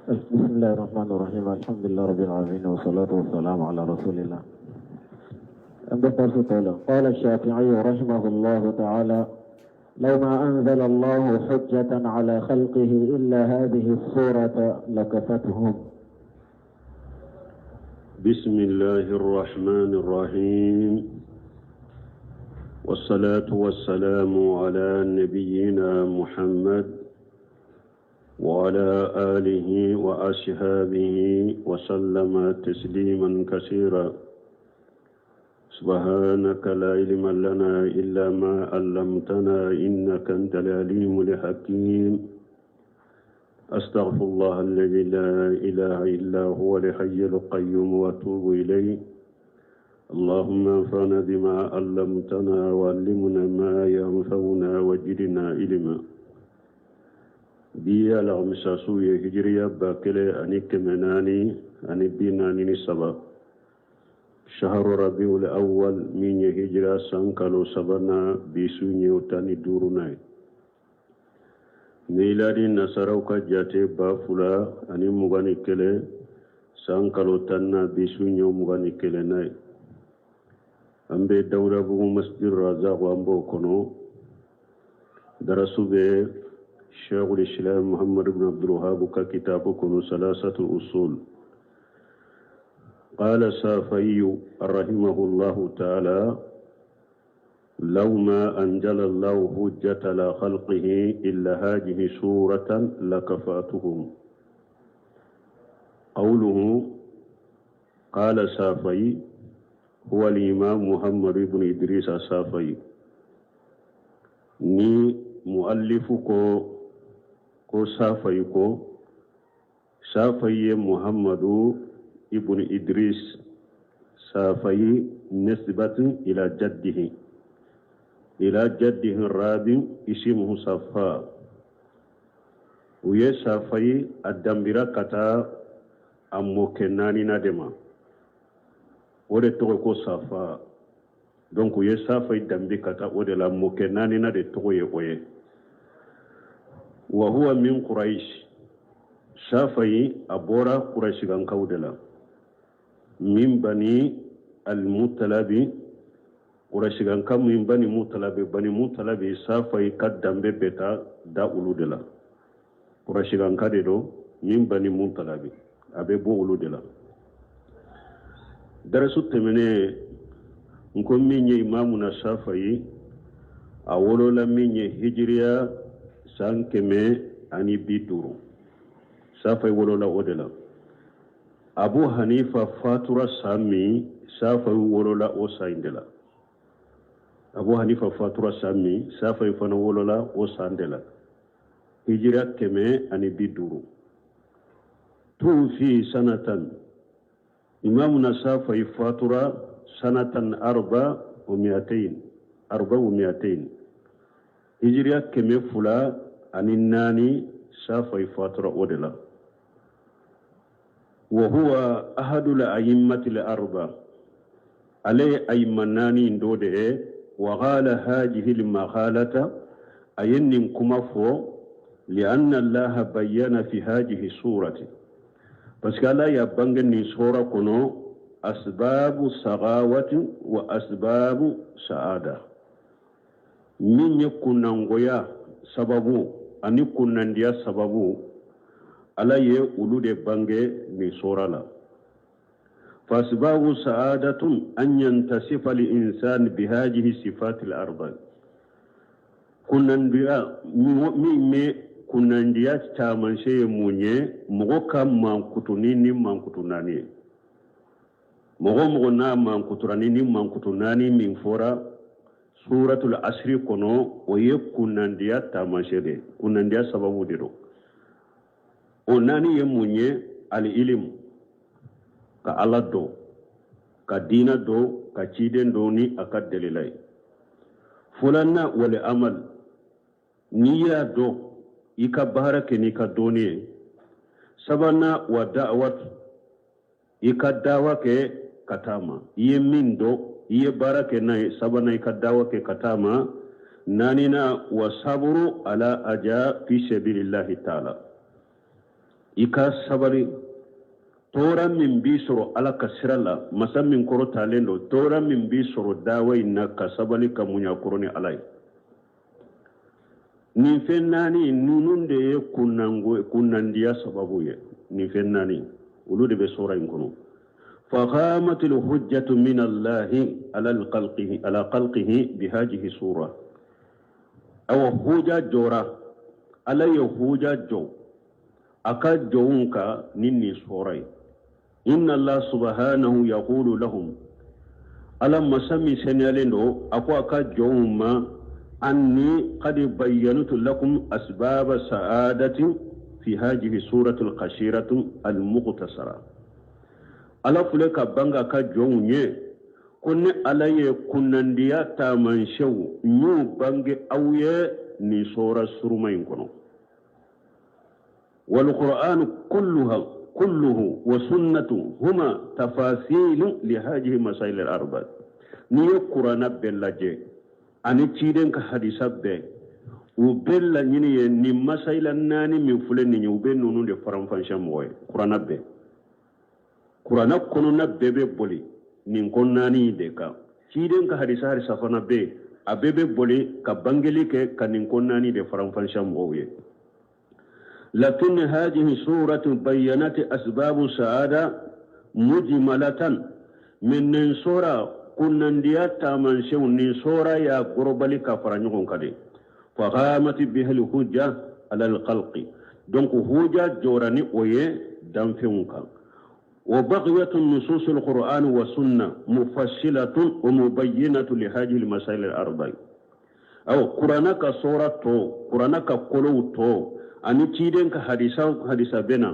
بسم الله الرحمن الرحيم. الحمد لله رب العالمين والصلاة والسلام على رسول الله. عند الدرس قال الشافعي رحمه الله تعالى: لو ما أنزل الله حجة على خلقه إلا هذه السورة لكفتهم. بسم الله الرحمن الرحيم، والصلاة والسلام على نبينا محمد وعلى آله وأصحابه وسلم تسليما كثيرا. سبحانك لا علم لنا إلا ما علمتنا إنك أنت العليم الحكيم. أستغفر الله الذي لا إله إلا هو الحي القيوم وأتوب إليه. اللهم انفعنا بما علمتنا وعلمنا ما ينفعنا وزدنا علما. بيا لغمساسو هجريا باكلي أني كمناني أني بيناني سبا شهر ربيع الأول من هجرة سانكالو سبنا بيسوني وتاني دورناي ميلادي نصاروكا جاتي بافولا أني مغاني كلي سانكالو تانا بيسوني ومغاني كلي ناي أمبي دورة بو مسجد رازاق وأمبو كنو درسو بي شيخ الإسلام محمد بن عبد الوهاب ككتابه كنو ثلاثة الأصول. قال الشافعي رحمه الله تعالى: لو ما أنزل الله حجة على خلقه إلا هذه سورة لكفاتهم. قوله قال الشافعي هو الإمام محمد بن إدريس الشافعي ني مؤلفكو ko safayi muhammadu ibn idris safayi nisbatun ila jaddihi rabin ismuhu safa uye safayi adambira kata ammo kenani nadema ode togo ko safa donc uye safayi dambi kata ode la mo kenani na de togo ye oye وهو من قريش. شافعي أبورا قريش كان كودلا من بني المطلب. قريش كان كم من بني مطلب شافعي قدم بيتا دا أولودلا. قريش كان كدلو من بني مطلب أبي بو أولودلا. درسوا تمني نكون من إمامنا شافعي أولو من هجريا sankeme ani biduru safai wolola odela. Abu Hanifa fatura sami safai wolola o saindela. Abu Hanifa fatura sami safai fana wolola o sandela. Hijira keme ani biduru. Tufi sanatan imamuna safai fatura sanatan arba wa miatain. Hijira keme fula ani nani safai fatura odela. وهو أحد الأئمة الأربعة عليه أيمناني ندوده. وقال هذه المقالة أين كمفو لأن الله بيّن في هذه السورة بس قال يبنغني سورة كنو أسباب سغاوة وأسباب سعادة. من يكون نغويا سببو أن يكون ننديا سببو على يولد بانغي نسورة. فأسباب سعادة أن ينتصف الإنسان بهذه الصفات الأربع. كنا نديا تامن شيء مونيه مغوكا مانكوتونيني مانكوتوناني مغونا مانكوتورانيني مانكوتوناني من فورا سورة العصر كنو ويكون نديا تامن شيء كنا نديا سببو ديرو onani ye munye al-ilm ka Allah do ka dina do ka ciden do ni akad dalilai fulanna wal amal niya do ika barake ni ka doni sabana wa da'wat ika dawa ke katama ye min do ye barake na sabana ika dawa ke katama nanina wa sabru ala aja fi sabilillah ta'ala. ika sabari tora min bi soro ala ka sirala masa min koro talendo tora min bi soro dawai na ka sabali ka munya koroni alai ni fennani nunun de kunnandiya sababu ye ni fennani ulu de be sora in kono فقامت الحجة من الله على خلقه بهذه السورة أو حجة جورا على يحجة جو أكاد جونك نني سوري إن الله سبحانه يقول لهم ألم سمي سنالينو أكو أكاد جوما أني قد بيّنت لكم أسباب سعادة في هذه السورة القصيرة المختصرة ala fule ka banga ka jongu nye kunne ala ye kunnandiya taman shew nyu bange awye ni sura suruma inkono wal qur'an kulluhu wa sunnatu huma tafasil li hadhihi masail al arba ni qur'ana bellaje ani ciden ka hadisa be u bella nyini ye ni masaila nani min fule ni ube nunu de faram fansha moy qur'ana be Kurana kono na bebe boli nin konnani de ka ciden ka hadisa fana be a bebe boli ka bangeli ke ka nin konnani de faran fansha moye lakin hadhihi suratu bayyanat asbab saada mujmalatan min sura kunnandiya taman shew nin sura ya gorobali ka faranyon kade fa qamat biha al hujja ala al khalqi donc hujja jorani oye damfeunka وبقية النصوص القرآن والسنة مفصلة ومبينة لهذه المسائل الأربع أو قرآنك سورة تو قرآنك قلو تو أني تيدنك حديثا بنا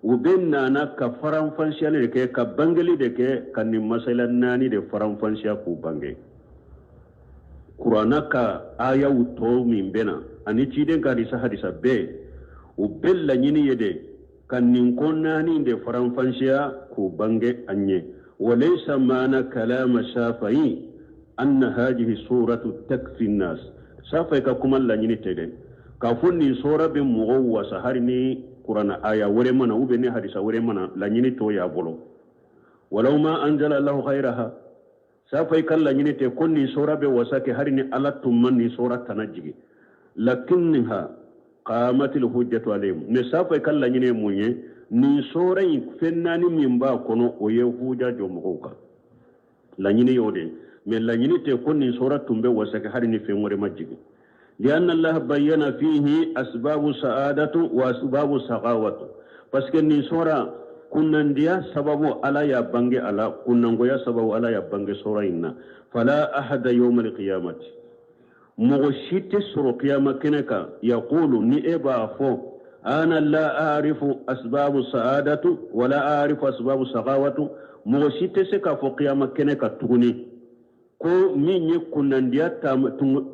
وبيننا أنا كفران فانسيا لك كبانجلي لك كان مسائل ناني دي فران فانسيا كوبانجي قرآنك آية تو من بنا أني تيدنك حديثا بي وبيلا نيني يدي kan nin konnani de faranfanshiya ko bange anye walaysa mana kalama shafai anna hadhihi suratu takfi nas shafai ka kuma la nyini tede ka funni sura be muwa saharni qur'ana aya wore mana ube ne hadisa wore mana la nyini to ya bolo walau ma anzala lahu khairaha shafai kan la nyini te konni sura be wasake harini alatum manni sura tanajigi lakinha قامت الحجة عليهم نسافة كلا يني مونيه ni sorai fennani min ba kono o ye huja jomoka la nyini yode me la nyini te konni sura tumbe wasaka hari ni fengore majigi lian allah bayyana fihi asbabu sa'adatu wa asbabu saqawatu paske ni sura kunandia sababu ala ya bange ala kunango ya sababu ala ya bange sura inna fala ahada yawm alqiyamati مغشيت سر قيامة كنكا يقول نئبا فو أنا لا أعرف أسباب السعادة ولا أعرف أسباب السقاوة مغشيت سكا فو قيامة كنكا تغني كو مين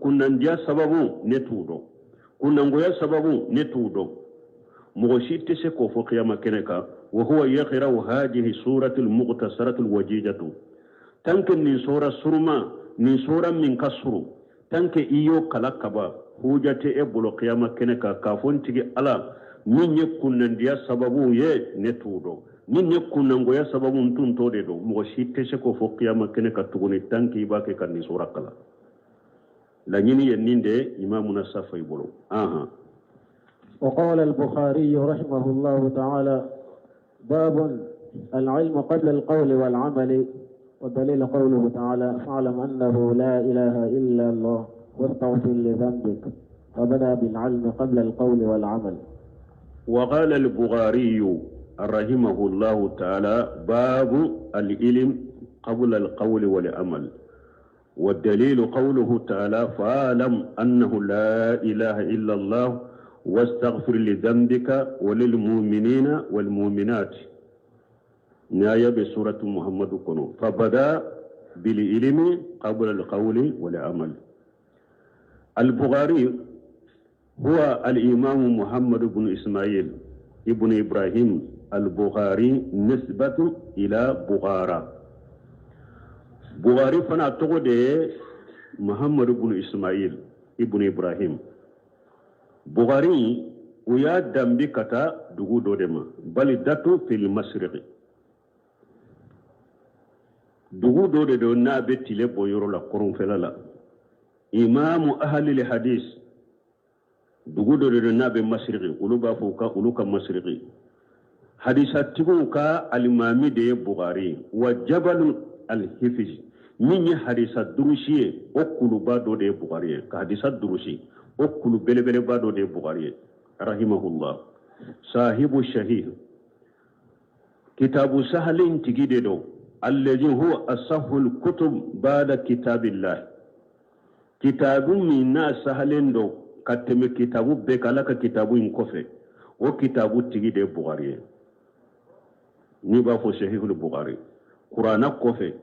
كننديا سببو نتودو كننغويا سببو نتودو مغشيت سكا فو قيامة كنكا وهو يقرأ هذه سورة المغتصرة الوجيجة تنكن من سورة سرما من سورة من كسرو tanke iyo kala kaba hujate e bolo qiyama keneka ka fontigi ala min yekunandiya sababu ye netudo min yekunango ya sababu ntunto de do mo shitte se ko fo qiyama keneka tuguni tanki ibake kan ni sura kala la nyini yeninde imamuna safay bolo aha وقال البخاري رحمه الله تعالى باب العلم قبل القول والعمل ودليل قوله تعالى فاعلم أنه لا إله إلا الله واستغفر لذنبك فبدأ بالعلم قبل القول والعمل. وقال البخاري رحمه الله تعالى باب العلم قبل القول والعمل والدليل قوله تعالى فاعلم أنه لا إله إلا الله واستغفر لذنبك وللمؤمنين والمؤمنات نايا بسورة محمد كنو فبدأ بالعلم قبل القول والعمل. البخاري هو الإمام محمد بن إسماعيل ابن إبراهيم البخاري نسبة إلى بخارى. بخاري فنا تقول محمد بن إسماعيل ابن إبراهيم. بخاري uya dambi kata dugu do de ma balidatu fil masriqi dugu do de do na be tile boyoro la korun felala imamu ahli al hadis dugu do de do na be masriqi uluba fuka uluka masriqi hadisa tigun ka al-imami de bukhari wa jabal al-hifiz min ya hadisa durushi o kuluba do de bukhari ka hadisa durushi o kulu belebele ba do de bukhari rahimahullah sahibu shahih kitabu sahlin tigide do alladhi huwa asahhul kutub ba'da kitabillah kitabu minna sahlin do kateme kitabu be kala ka kitabu in kofe o kitabu tigide bukhari ni ba fo sahihul bukhari qur'ana kofe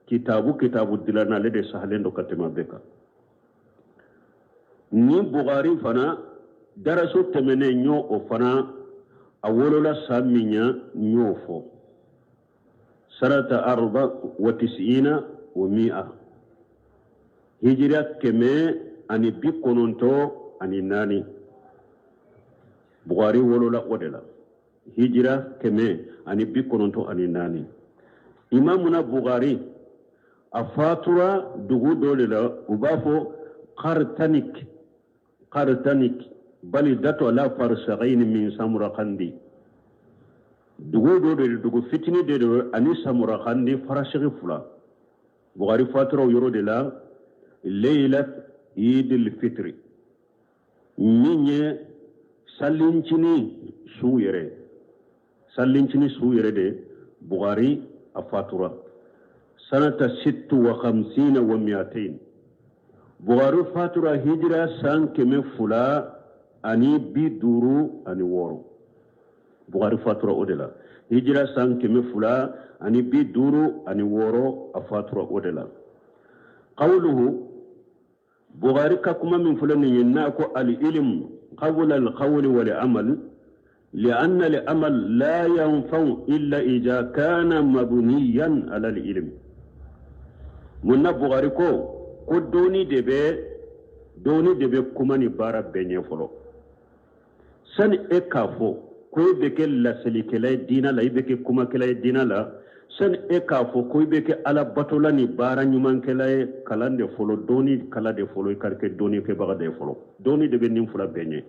kitabu dilana le de sahlin do katema beka ni bukhari fana daraso temene nyo o fana awolola saminya nyo fo sanata 94 wa 100 hijra keme ani bikononto ani nani bukhari wolola odela hijra keme ani bikononto ani nani imamuna bukhari afatura dugu dole la ubafo qartanik balidatu ala farsaghain min samarqandi dugu dole dugu fitini de ani samarqandi farashighi fula bukhari fatura yoro de la laylat idil fitri minye sallincini suyere de bukhari afatura sanata 56 wa 200 bukhari fatura hijra san keme fula ani biduru ani woro bukhari fatura odela hijra san keme fula ani biduru ani woro afatura odela qawluhu bukhari ka kuma min fulani yanna ko al ilm qabla al qawl wal amal لأن الأمل لا ينفع إلا إذا كان مبنيا على العلم من بغاريكو ko doni debe kuma ni bara benye folo san e kafo ko beke la selikela dina la ibeke kuma kela dina la san e kafo ko beke ala batola ni bara nyuman kela kalande folo doni kala de folo karke doni ke baga de folo doni debe nim fula benye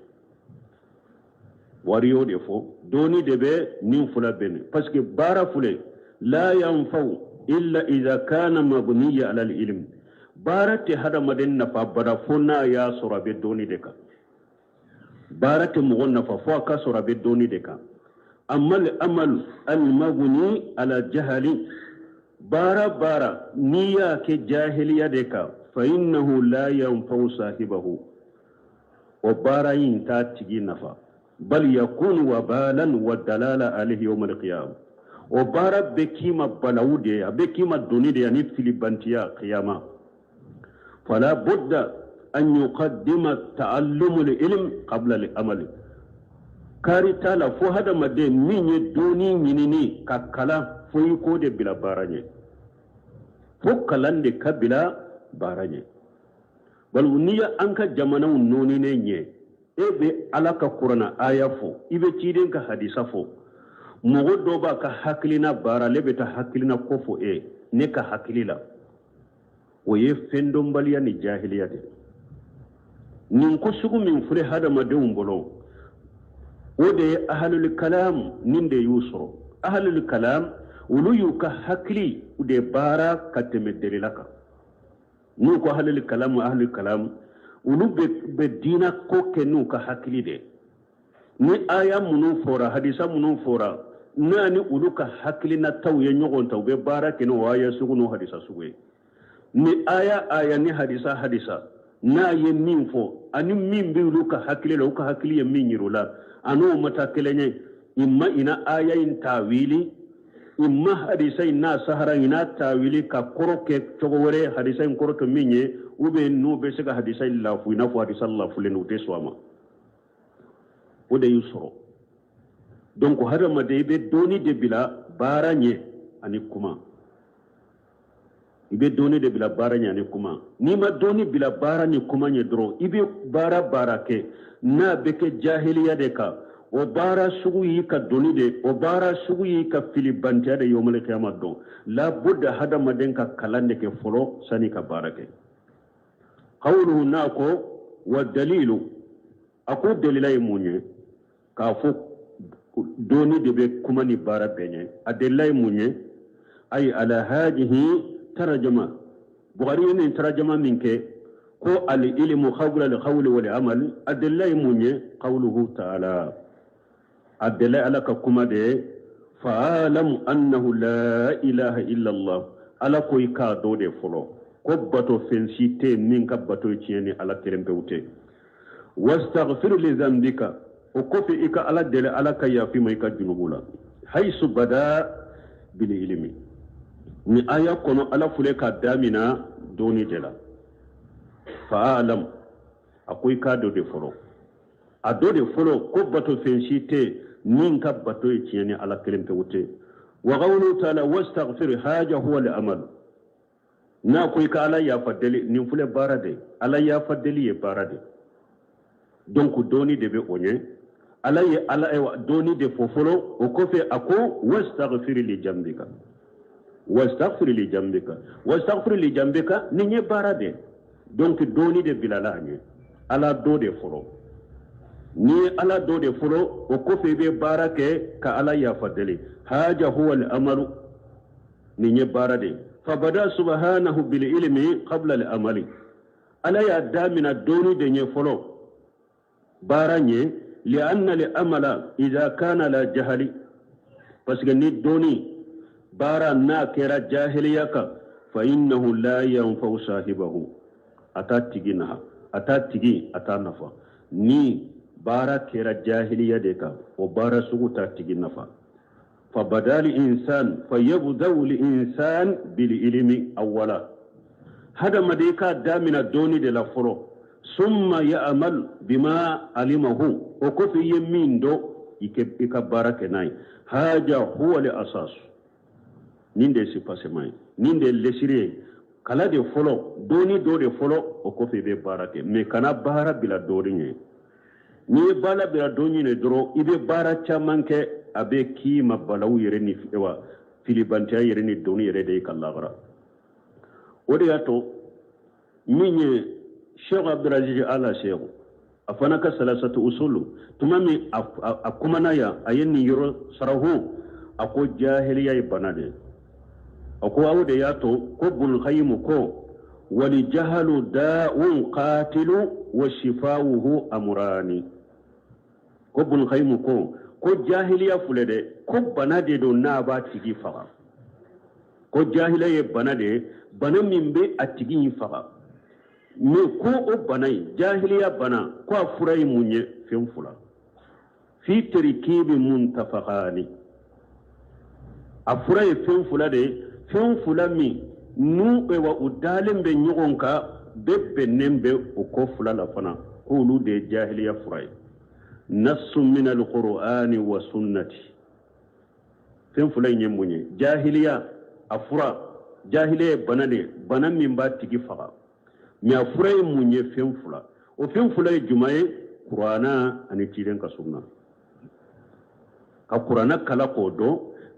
wariyo de fo doni debe nim fula benye parce que bara fule la yanfau illa idha kana mabniya ala al-ilm barate hada maden nafa bada fona ya sorabe doni deka barate mugon nafa fo ka sorabe doni deka amal al-maghni ala jahali bara niya ke jahiliya deka fa innahu la yanfa'u sahibahu wa bara yin ta tigi nafa bal yakunu wabalan wa dalala alayhi yawm al-qiyamah wa bara bekima balawde bekima doni de yani filibantiya qiyamah فلا بد أن يقدم تعلم العلم قبل العمل كاري تالا فو هذا مدين مين يدوني منيني كاكلا فو يكود بلا باراني فو كلان دي كبلا باراني بل ونيا أنك جمانا ونوني نيني ebe alaka kurana aya fo ibe ciden ka hadisa fo mogo doba ka haklina bara lebe ta haklina kofo ne ka haklila woye fendon baliya ni jahiliya de nin ko sugu min fure hada madewum bolo wode ahlul kalam nin de yusro ahlul kalam ulu yuka hakli ude bara kateme delilaka nu ko ahlul kalam ulu be dina ko kenu ka hakli de ni aya munu fora hadisa munu fora nani ulu ka hakli na tawye nyogon tawbe bara kenu waya sugu no hadisa sugu ni aya ni hadisa na ye min fo ani min bi luka hakili la uka hakili ye min yirula anu mata kelenye imma ina aya in tawili imma hadisa ina sahara ina tawili ka koroke togore hadisa in koroke minye ube no be sega hadisa illa fu ina fu hadisa Allah fu len ute swama ode yusro donc harama de be doni de bila baranye ani kuma ibe doni de bila bara nyani kuma ni ma doni bila bara ni kuma nye dro ibe bara ke na beke jahiliya de ka o bara sugu yi ka doni de o bara sugu yi ka fili bantiya de yomale kiyama don la budda hada maden ka kalande ke folo sani ka bara ke qawluhu nako wa dalilu aku dalilay munye ka fo doni de be kuma ni bara benye adalay munye ay ala hadihi tarjama bukhari ni tarjama minke ko al ilmu qabla al qawli wal amal adalay munye qawluhu ta'ala adalay alaka kuma de fa'alam annahu la ilaha illa allah ala ko ka do de folo ko bato fensite min ka bato tieni ala terempewte wastaghfir li dhanbika o ko fi ika ala dele ala ka yafi mai ka junubula haysu bada bil ilmi ni aya kono ala fule ka damina doni dela fa'alam akwai ka do de folo a do de folo ko bato fensite min ka bato tieni ala terempewte wa qawlu ta'ala wastaghfir haja huwa al amal na koy ka ala ya fadeli nin fule barade ala ya fadeli ye barade donc doni de be onye ala ye ala e doni de fofolo o ko fe ako wastaghfir li jambika wastaghfir li jambika ni nye barade donc doni de bilala nye ala do de folo ni ala do de folo o ko fe be barake ka ala ya fadeli haja huwa al amalu ni nye barade فبدا سبحانه بالعلم قبل العمل الا يدا من الدون دني فلو باراني لان العمل اذا كان لا جهل فسغني دوني بارا ناكرا جاهليك فانه لا ينفع صاحبه اتاتيغنها اتاتيغي اتنفع ني بارا كرا جاهليه ديكا وبارا سوتا تيغي نفع فبدا الإنسان فيبدأ الإنسان بالعلم أولا هذا ما ديكا دامنا دوني دي لفرو ثم يعمل بما علمه وكفي يمين دو يكبارك ناي هذا هو الأساس نين سيباسي ماي نين لسيري كلا دي فلو دوني دو دي فلو وكفي بي بارك مي كان بارا بلا دوري ني بالا بلا دوني ندرو إبي بارا چامانك abe kima balaw yere ni ewa filibanta yere ni doni yere de kallagara odi yato minye Sheikh Abdulaziz ala Sheikh afana ka salasatu usulu tumami akumana ya ayeni yoro sarahu ako jahiliya banade ako awde yato ko bul khaymu ko wal jahalu da'un qatilu wa shifauhu amrani ko bul khaymu ko jahiliya fulede ko banade do na ba tigi faga ko jahiliya banade bana mimbe atigi faga me ko o banai jahiliya bana ko furai munye fen fula fi tarkibi muntafaqani afurai fen fula de fen fula mi nu e wa udalembe nyogonka bebbe nembe o ko fula la fana ko lu de jahiliya furai نص من القرآن والسنة فين فلان يموني جاهلية أفرا جاهلية بنا من بعد تيجي فقا مي أفرا يموني فين فلا وفين فلا جمعي قرآن أني تيرين كسنة كقرآن كلا كودو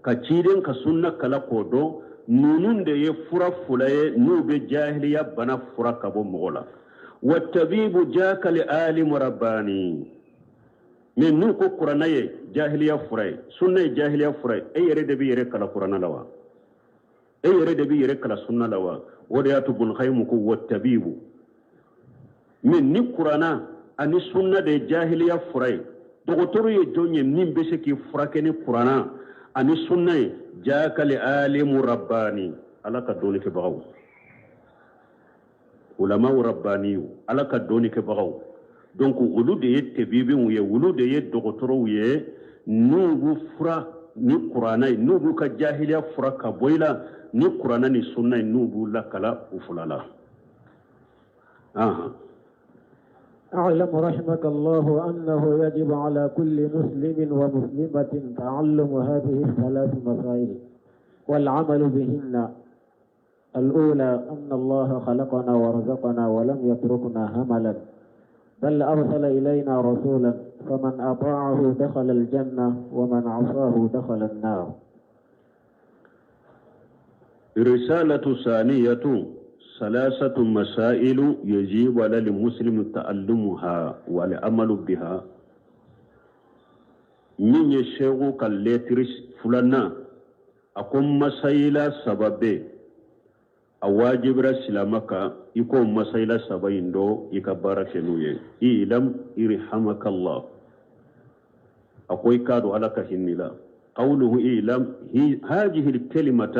كتيرين كسنة كلا كودو نونون دي فرا فلا نوب جاهلية بنا فرا كبو مغلا والطبيب جاك لآلم رباني mais nun ko qur'ana ye jahiliya furay sunna ye jahiliya furay e yere de bi yere kala qur'ana lawa e yere de bi yere kala sunna lawa wada yatu bun khaymu ko wattabibu min ni qur'ana ani sunna de jahiliya furay dogotoro ye jonye min be se ki furake ni qur'ana ani sunna ye jaaka li alimu rabbani alaka doni ke bagaw ulama rabbani alaka doni ke bagaw donc olu de ye tebibin ye olu de ye dogotoro ye nubu fura ni qur'ana nubu ka jahiliya fura ka boila ni qur'ana ni sunna nubu la kala ufulala أعلم رحمك الله أنه يجب على كل مسلم ومسلمة تعلم هذه الثلاث مسائل والعمل بهن الأولى أن الله خلقنا ورزقنا ولم يتركنا هملا، بل أرسل إلينا رسولا فمن أطاعه دخل الجنة ومن عصاه دخل النار. رسالة ثانية ثلاثة مسائل يجب على المسلم تعلمها والعمل بها. من يشيغ كالليترس فلنا أكون مسائل سببه أواجب رسلامك يكون مسائل سببين دو يكبارك نويه إعلم إرحمك الله أقوي كادو على كهنلا. قوله إعلم هذه الكلمة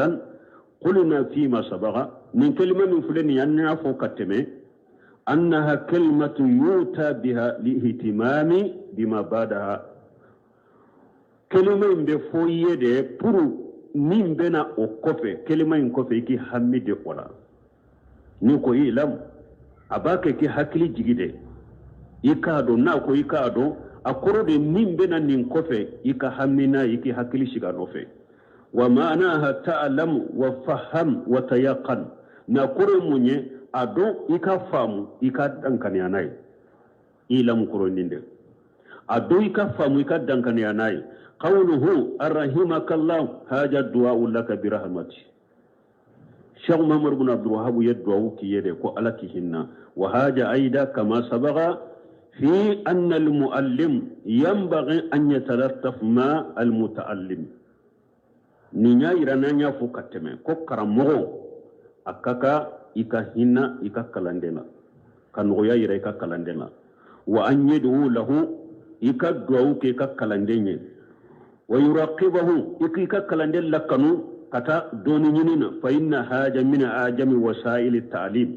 قلنا فيما سبق من كلمة من فلان ينعفو كتمه أنها كلمة يؤتى بها لاهتمام بما بعدها. كلمة بفوية دي برو من بنا أكوفي كلمة ينكوفي كي حمد ولا نيكو إعلم أباك كي حكلي جيدي إكادو ناكو إكادو أكورو دي من بنا ننكوفي إكا حمنا إكي حكلي شغانوفي ومعناها تعلم وفهم وتيقن نقول مني أدو إكا فهم إكا دنكني أناي إلى مكرونين أدو إكا فهم إكا دنكني أناي. قوله أرحمك الله هذا الدعاء لك برحمتي. شيخ محمد بن عبد الوهاب يدعو كي يدعو على كهنا. وهذا أيضا كما سبق في أن المؤلم ينبغي أن يتلطف مع المتعلم. ninya irana nya fu kateme ko karamogo akaka ika hinna ika kalandena kanu ya ira ika kalandena wa an yadu lahu ika duau ke ika kalandenye wa yuraqibahu ika kalanden lakanu kata doni nyinina fa inna haja min ajami wasail at-ta'lim.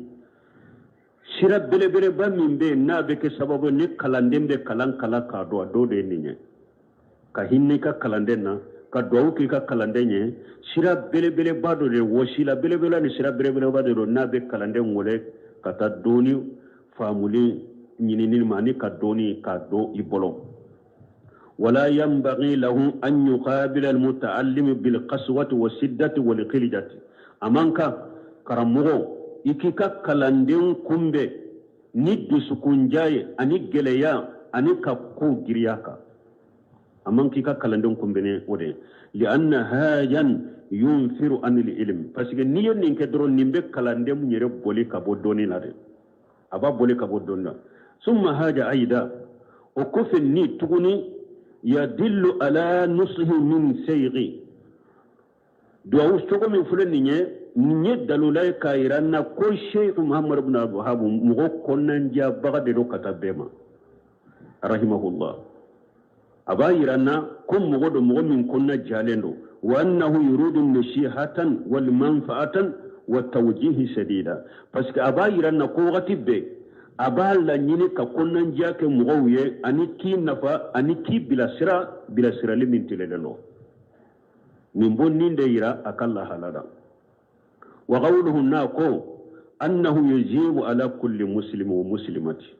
Sira bele bele ba mimbe na be ke sababu ni kalandembe kalan kala ka do de ninye ka hinne ka kalandena ka duau ki ka kalandenye sira bele bele bado de wasila bele bele ni sira bele bele bado do na be kalanden wole kata doni famuli nyinini mani ka doni ka do ibolo. ولا ينبغي له أن يقابل المتعلم بالقسوة والشدة والقلة. أمانك كرمو إكيكا كلاندين كمبي ند سكونجاي أني جليا أني كاكو جرياكا أمانك كلاندين كمبي ودي لأن هاجا ينفر عن العلم. فسيك نيو نينك درون نيمبي كلاندين يرب بولي كابودوني لدي أبا بولي كابودوني. ثم هاجا أيضا وكفن ني تغني يدل على نصه من سيغي دعو استوى من فلان نيه دلولاي كايرانا كل شيء محمد بن عبد الوهاب مغو كونن جا بغدرو كتابما رحمه الله أبا يرانا كم مغو مغو من كنا جالندو وأنه يريد النصيحة والمنفعة والتوجيه سديدا بس أبا يرانا كوغتي بي abala nyini ka konnan jake mugawiye ani ki nafa ani ki bilasira limintile lelo min bonninde yira akalla halada. wa qawluhu nako annahu yajibu ala kulli muslim wa muslimati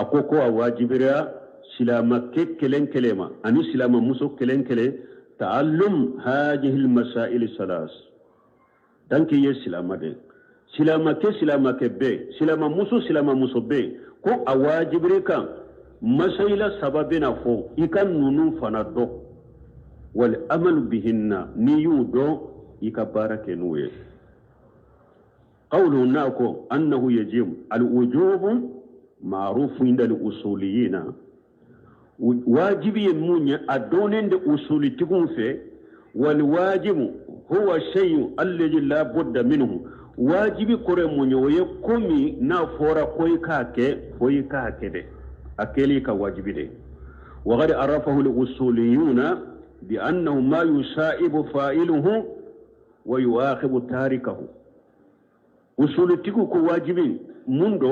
akoko wajibira silama kelen kelema ani silama muso kelen kele ta'allum hadhihi almasail salas danki ye silama de silama ke be silama muso be ko awajibri kan masaila sababina fo ikan nunu fana do wal amalu bihinna ni yudo ikabarake nuwe. qawlu nako annahu yajib al wujub ma'ruf inda al usuliyina wajibi munya adonen de usuli tigun fe wal wajibu huwa shay'un alladhi la budda minhu wajibi kore munyoye komi na fora koy kake de akeli ka wajibi de. wa qad arafahu al-usuliyuna bi annahu ma yusaibu fa'iluhu wa yu'akhibu tarikahu. usulitiku ko wajibi mundo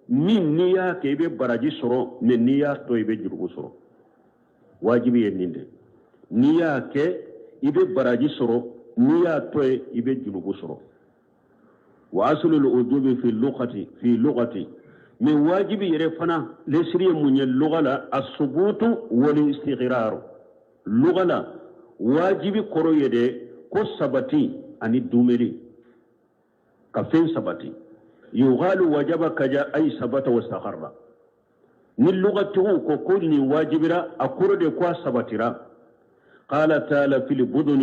min niya ke be baraji soro men niya to be jurgu soro wajibi yeninde niya ke ibe baraji soro niya to ibe jurgu soro. وأصل الوجوب في اللغة من واجب يرفنا لسري من اللغة الثبوت والاستقرار. لغة واجب كروية كو سبتي عن الدومري كفين سبتي يغال وجب كجا أي سبت واستخر من لغته كقول واجبرا أقرد كوا سبترا قال تعالى في البدن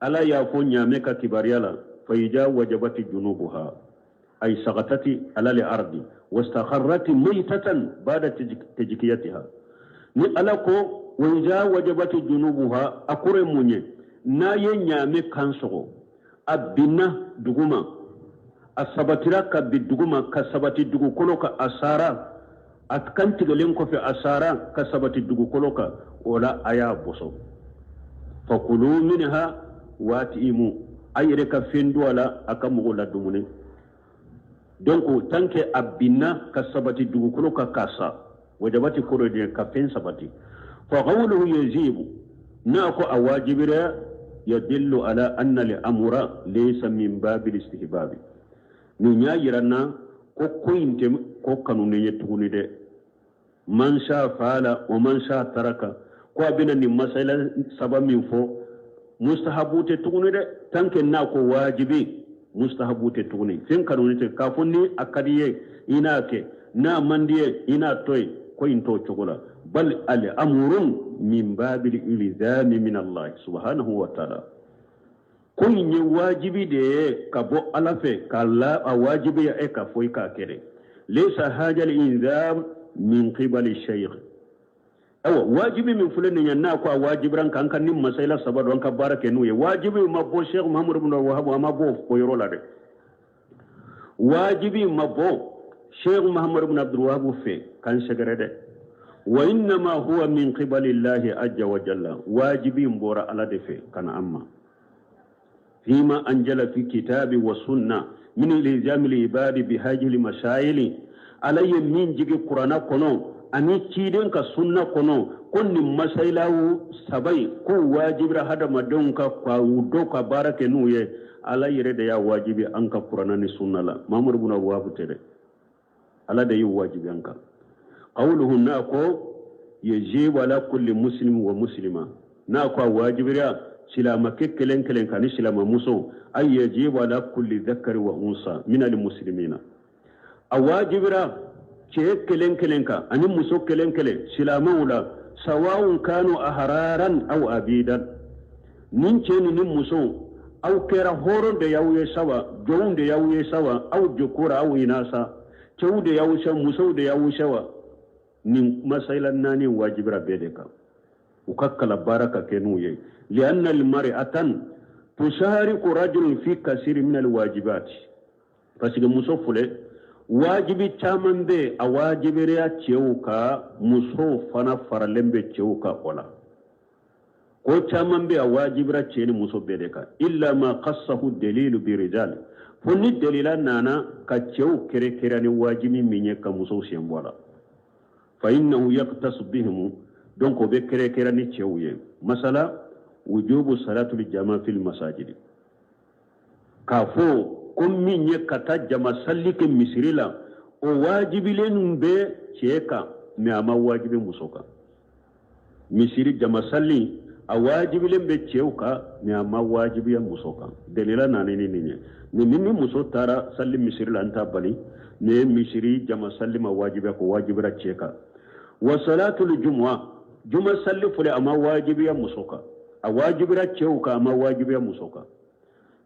ألا يفون يامك كباريالا فإذا وجبت جنوبها أي سقطت على الأرض واستخرت ميتة بعد تجكيتها نقلكو وإذا وجبت جنوبها أقرد مني ناين يامك كانسو أبنا دقما السبترا كبدقما كسبت دقو كلوك أسارا أتكنت لنكو في أسارا كسبت دقو كلوك ولا أيا بصو فكلوا منها واتئموا أيرك فين دولا أكمغو لدموني دونك تنك أبنا كسبت دقو كلوك كاسا وجبت كورودين كفين سبتي فقوله يجيب ناكو أواجب يدل على أن الأمر ليس من باب الاستحباب نيا يرنا كو كوينت كو كانوني يتغني دي من شاء فعل ومن شاء ترك كو بنا ني مسألة سبب من فو مستحبوت تغني دي تنك ناكو واجبي مستحبوت تغني فين كانوني تكافوني أكاديه إناك نا منديه إنا توي كوينتو تغلا بل الأمر من باب الإلزام من الله سبحانه وتعالى كل واجبي دي كبو ألفه كلا واجبي إيكا فويكا كده ليس هذا الإلزام من قبل الشيخ أو واجبي من فلان يناكو واجبران كان كان نم مسألة سبب وانك بارك نوي واجبي مبو شيخ محمد بن الوهاب وما بو فويرولا دي واجبي مبو شيخ محمد بن عبد الوهاب في كان شجرة دي وإنما هو من قبل الله عز وجل واجبي مبورا على دفع كان أما فيما أنجل في كتاب والسنة من الإلزام العباد بهذه المسائل علي من جيك قرآن كنو أني تيدن كسنة كنو كن مسائله سبي كو واجب هذا مدونك ودوك بارك نويه على يرد يا واجبي أنك قرآن السنة لا مامور بن أبواب تري على ده واجب أنك قوله ناكو يجيب على كل مسلم ومسلمة ناكو واجب ريا سلام كلن كلن كان سلام مسو أي يجيب على كل ذكر وأنثى من المسلمين أواجب ريا كلن كلن كان أن مسو كلن كلن سلام ولا سواء كانوا أحرارا أو أبيدا نينشين نمسو أو كرا هورون دي يوي سوا جون دي يوي سوا أو جكورا أو إناسا تو دي يوي سوا مسو دي يوي سوا من مسائل ناني واجب ربيدك وككل بارك كنوي لأن المرأة تشارك رجل في كثير من الواجبات فسيق مصوفله واجب تامن بي أواجب ريا تيوكا مصوفنا فرلم بي تيوكا ولا كو تامن بي أواجب ريا تيني مصوف بيدك إلا ما قصه الدليل برجال فني الدليل نانا كتيو كري كراني واجب من يكا مصوف سيمبولا فإنه يقتص بهم دونك بكرة كراني تشويه مثلا وجوب صلاة الجماعة في المساجد كافو كم من يكتا جماعة سلك مسيرلا وواجب لهم بي تشيكا مياما واجب مسوكا مسيري جماعة سلي أواجب لهم بي تشيوكا مياما واجب مسوكا دليلا نانيني نيني مسو تارا سلي مسيرلا انتا بالي ني مسيري جماعة سلي ما واجب را تشيكا وصلاة الجمعة جمعة سلي فلي أما واجب يا مسوكا أواجب راتشوكا أما واجب يا مسوكا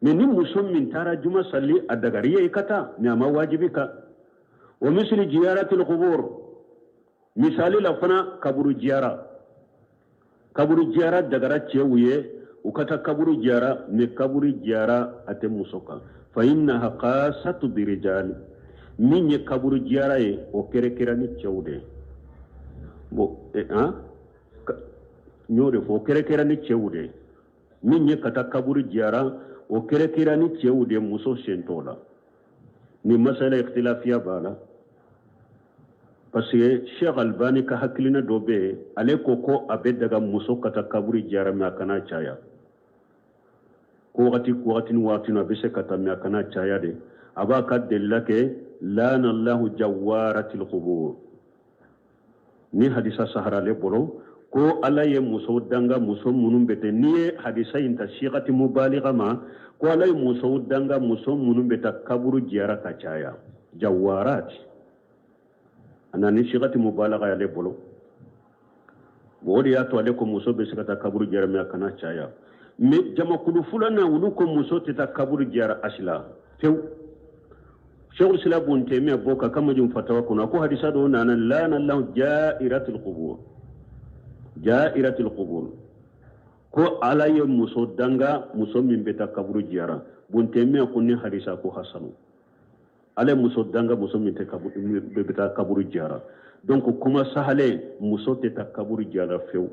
من مسلم من ترى جمعة سلي الدغرية إكتا نعم واجبك ومثل زيارة القبور مثالي لفنا كبر جيارة دغرات تشويه وكتا كبر جيارة نكبر جيارة أتم مسوكا فإنها قاسة برجال من يكبر جيارة وكركراني تشوده ñore fo kere kera ni cewude min ye kata kaburu jara o kere kera ni cewude muso sentola ni masala ikhtilafiya bala parce que Cheikh Albani ka haklina dobe ale ko abe daga muso kata kaburu jara ma kana chaya ko wati no be se kata ma kana chaya de aba ka delake lana Allah jawaratil qubur ni hadisa sahara le bolo ko ala ye muso danga muso munun bete niye hadisa inta shiqati mubaligha ma ko ala ye muso danga muso munun beta kaburu jiyara ka caya jawarat anani shiqati mubaligha ya le bolo wodi ya to ale ko muso be sikata kaburu jiyara me kana caya me jama kulu fulana wulu ko muso teta kaburu jiyara asla tew shaykhul islam ibn taymiyyah boka kama jum fatawa kuna ko hadisa do nana la nallahu ja'iratul qubur ko ala ye muso danga muso min beta kaburu jiyara bun taymiyyah kunni hadisa ko hasanu ala muso danga muso min te kaburu beta kaburu jiyara donc kuma sahale muso te ta kaburu jiyara few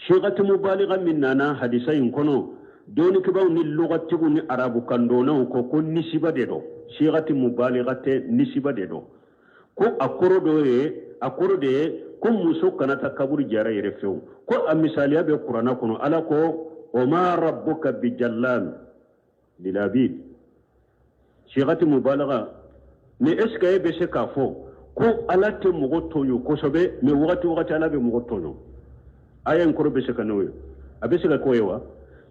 shaykhatu mubaligha min nana hadisa in kono doni kibaw ni lugatigu ni arabu kandona ko nisiba de do shaykhatu mubaligha te nisiba de do ko akoro de ko muso kana ta kaburu jara yere few ko a misaliya be qur'ana kono ala ko o ma rabbuka bi jallan lilabid shaykhatu mubaligha ne eska be se ka fo ko ala te mugo tonyo ko sobe me wakati ala be mugo tonyo ayen ko be se ka noyo abe se ka ko yewa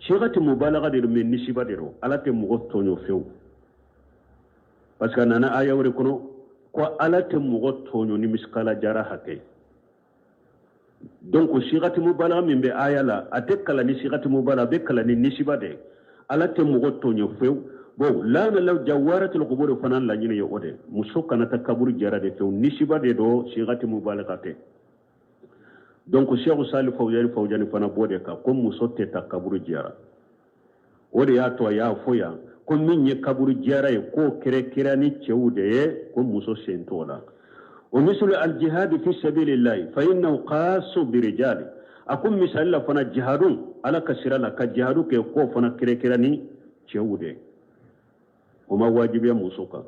shaykhatu mubaligha de me nisiba de ro ala te mugo tonyo few parce que nana aya wore kono ko ala te mugo tonyo ni miskala jara hake donc shaykhatu mubaligha min be aya la ate kala ni shaykhatu mubaligha be kala ni nisiba de ala te mugo tonyo few bon la na law jawaratul qubur fanan la nyine yo ode muso kana ta kaburu jara de few nisiba de do shaykhatu mubaligha te donc cheikh salih fawjani fana bode ka ko muso te ta kaburu jara ode ya to ya foya ko min ye kaburu jara e ko kere ni cewde ko muso sentola o mislu al jihad fi sabilillah fa innahu qasu bi rijali akum misal la fana jihadun ala kasira la ka jihadu ke ko fana kere ni cewde o ma wajibi muso ka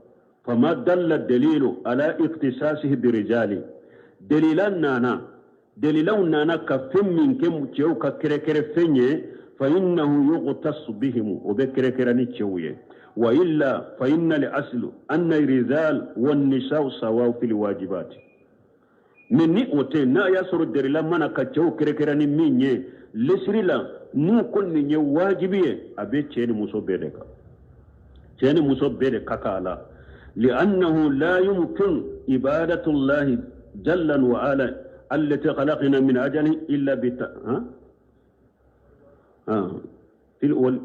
fama dalla dalilu ala ikhtisasihi bi rijali dalilan nana ka fem min ke mu cew ka kere fenye فإنه يغتص بهم وبكركرني تشويه وإلا فإن الأصل أن الرجال والنساء سواء في الواجبات من نقطة نا يسر الدرلا منا كتشو كركرني مني لسرلا نو كل ني واجبيه أبي تشين مصبرك كالا لأنه لا يمكن عبادة الله جل وعلا التي خلقنا من أجله إلا في الأول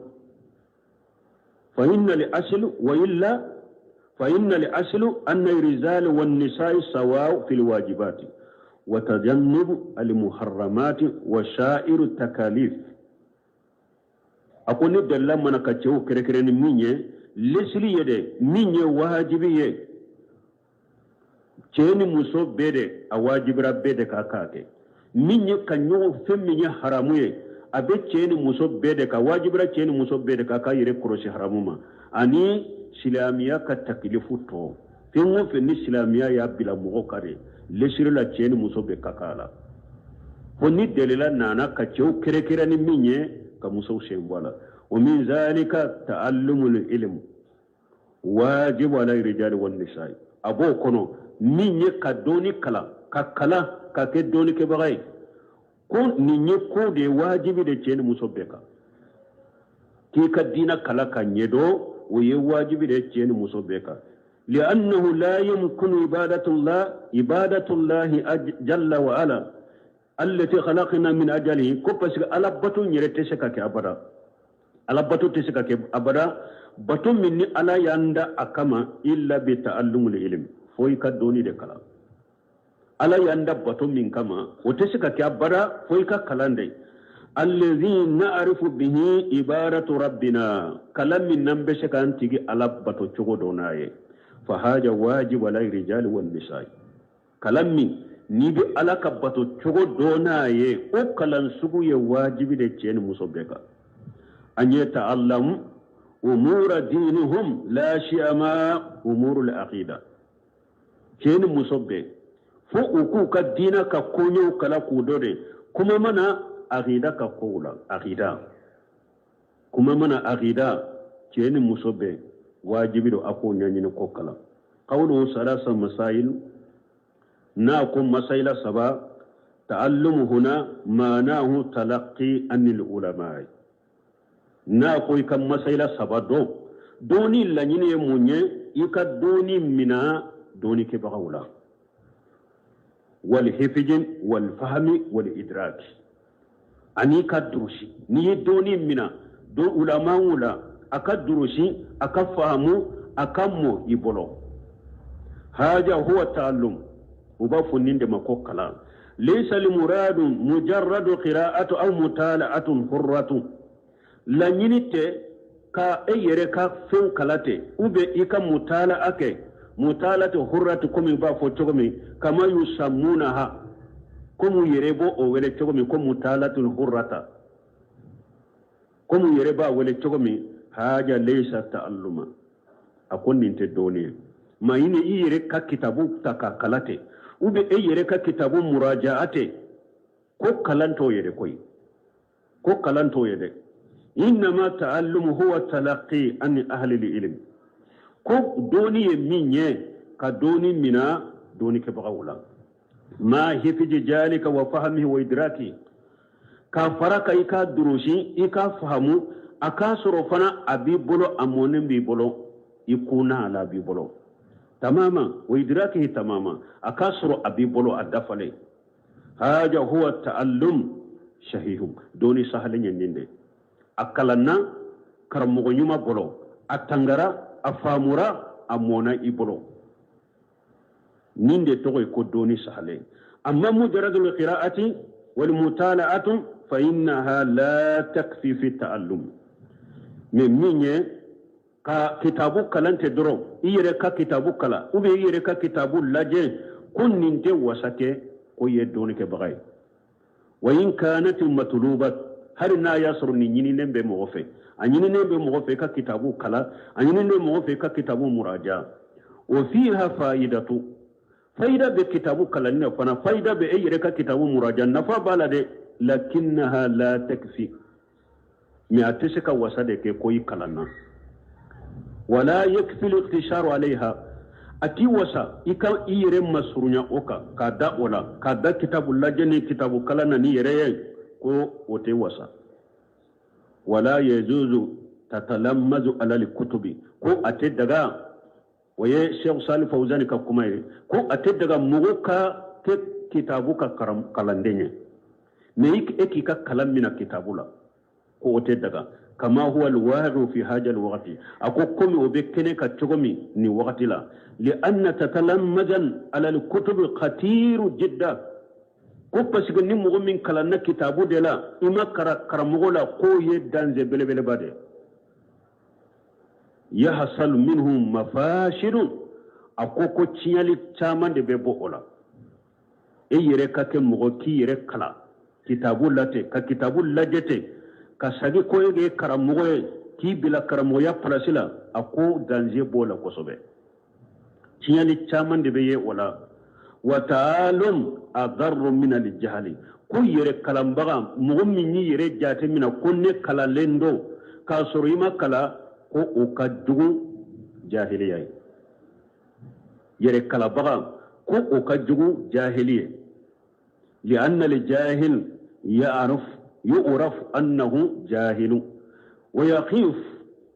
فإن الأصل أن الرجال والنساء سواء في الواجبات وتجنب المحرمات وشائر التكاليف أقول ندل لما نكتشو كركرين مني لسلي يدي مني واجبية كيني مصوب بيدي أواجب ربيدي كاكاكي مني كنيو فمني حراموية abe ceni muso bede ka wajibra ceni muso bede ka yire kroshi haramuma ani silamiya ka taklifu to fingo fe ni silamiya ya bila mugo kare lesire la ceni muso be kakala honni delela nana ka cew kere ni minye ka muso shembala wa min zalika ta'allumul ilm wajib ala rijali wan nisa'i abo kono minye ka doni kala ka ke doni ke bagay ko ninye ko de wajibi de ceni muso beka ki ka dina kala kan yedo o ye wajibi de ceni muso beka li'annahu la yumkinu ibadatullah jalla wa ala allati khalaqna min ajalihi ko parce ala batu nyere teseka ke abada batu minni ala yanda akama illa bi ta'allumul ilm foy ka doni de kala ala yanda bato min kama wote sika kya bara foi ka kalande allazi na'rifu bihi ibaratu rabbina kalam min nambe sika antigi ala bato chogo donaye fa haja wajib ala rijali wan nisa'i kalam min ni bi ala ka bato chogo donaye o kalan sugu ye wajibi de ceni musobeka anye ta'allam umura dinihum la shi'ama umurul aqida ceni musobbe fo uku ka dina ka konyo kala ku dore kuma mana aqida ka kola aqida kuma mana aqida ceni musobbe wajibi do ako nyanyini ko kala qawlu salasa masail na ko masaila saba تعلم هنا معناه تلقي عن العلماء ناقوي كم مسألة سبادو دوني لنين يموني يكا دوني منا دوني كبغولا والحفظ والفهم والإدراك أني كدروشي ني دوني منا دو علماء ولا أكدروشي أكفهمو أكمو يبولو هذا هو التعلم وبافو نيند مكو كلام ليس المراد مجرد قراءة أو مطالعة حرة لا نينيتي كا ايري كا فين كالاتي وبي إيكا مطالعة مطالعة حرة كومي بافو تشوكمي كما يسمونها كومو يريبو أو ولي تشوكمي كومو مطالعة حرة كومو يريبا ولي تشوكمي هذا ليس تعلما أكون نينتي دوني ما يني ايري كا كتابو تاكا كالاتي ube yere ka kitabu murajaate ko kalanto yede koy ko kalanto yede inma ta'allum huwa talaqqi an ahli al-ilm ko doni minye ka doni mina doni ke bagawla ma hifji jalika wa fahmihi wa idraki ka faraka ika durushi ika fahamu akasoro fana abibolo amone bibolo ikuna ala bibolo تماما وإدراكه تماما أكاسر أبي بلو الدفلي هذا هو التعلم شهيه دوني سهل ينين أكلنا كرمغنيما بلو أتنغرا أفامورا أمونا إبلو نين توغي كدوني سهل أما مجرد القراءة والمطالعة فإنها لا تكفي في التعلم من مين ka kitabu kalante doro iyere ka kitabu kala ube iyere ka kitabu laje kunninte wasake ko yedoni ke bagay wa in kanat matlubat har na yasru ni nyini nembe mo fe anyini nembe mo fe ka kitabu kala anyini nembe mo fe ka kitabu muraja wa fiha faidatu faida be kitabu kala ne fana faida be iyere ka kitabu muraja nafa balade lakinnaha la takfi mi atishika wasade ke koyi kalana ولا يكفي الاقتصار عليها أتي وسا إكا إيرم مسرونيا أوكا كادا ولا كادا كتاب الله جني كتاب كلانا نيري كو وتي وسا ولا يجوز تتلمذ على الكتب كو أتي دغا ويه شيخ صالح فوزاني كاكوماي كو أتي دغا موكا كتابك كلانديني ميك إكي كلام من الكتاب لا كو أتي دغا كما هو الوارد في هذا الوقت أقول كم وبكني كتشغمي ني وقت لا لأن تتلمذا على الكتب خطير جدا كوبس غني مؤمن كلنا كتابو دلا إما كرمغولا قوي دانزي بلا بلا بادي يحصل منهم مفاشل أقول كتشيالي تامان دي بيبولا يريكا كمغوكي يريكلا كتابو لاتي كتابو لاجتي kasagi koyege karamoye ki bila karamoya plasila ako danje bola kosobe tiyali chaman de beye wala wa ta'alum adarru min al-jahli ku yere kalambaga mu'mini yere jate mina kunne kala lendo ka sorima kala ko o kajugu jahiliya yere kalabaga ko o kajugu jahiliya li anna al-jahil يعرف أنه جاهل ويخيف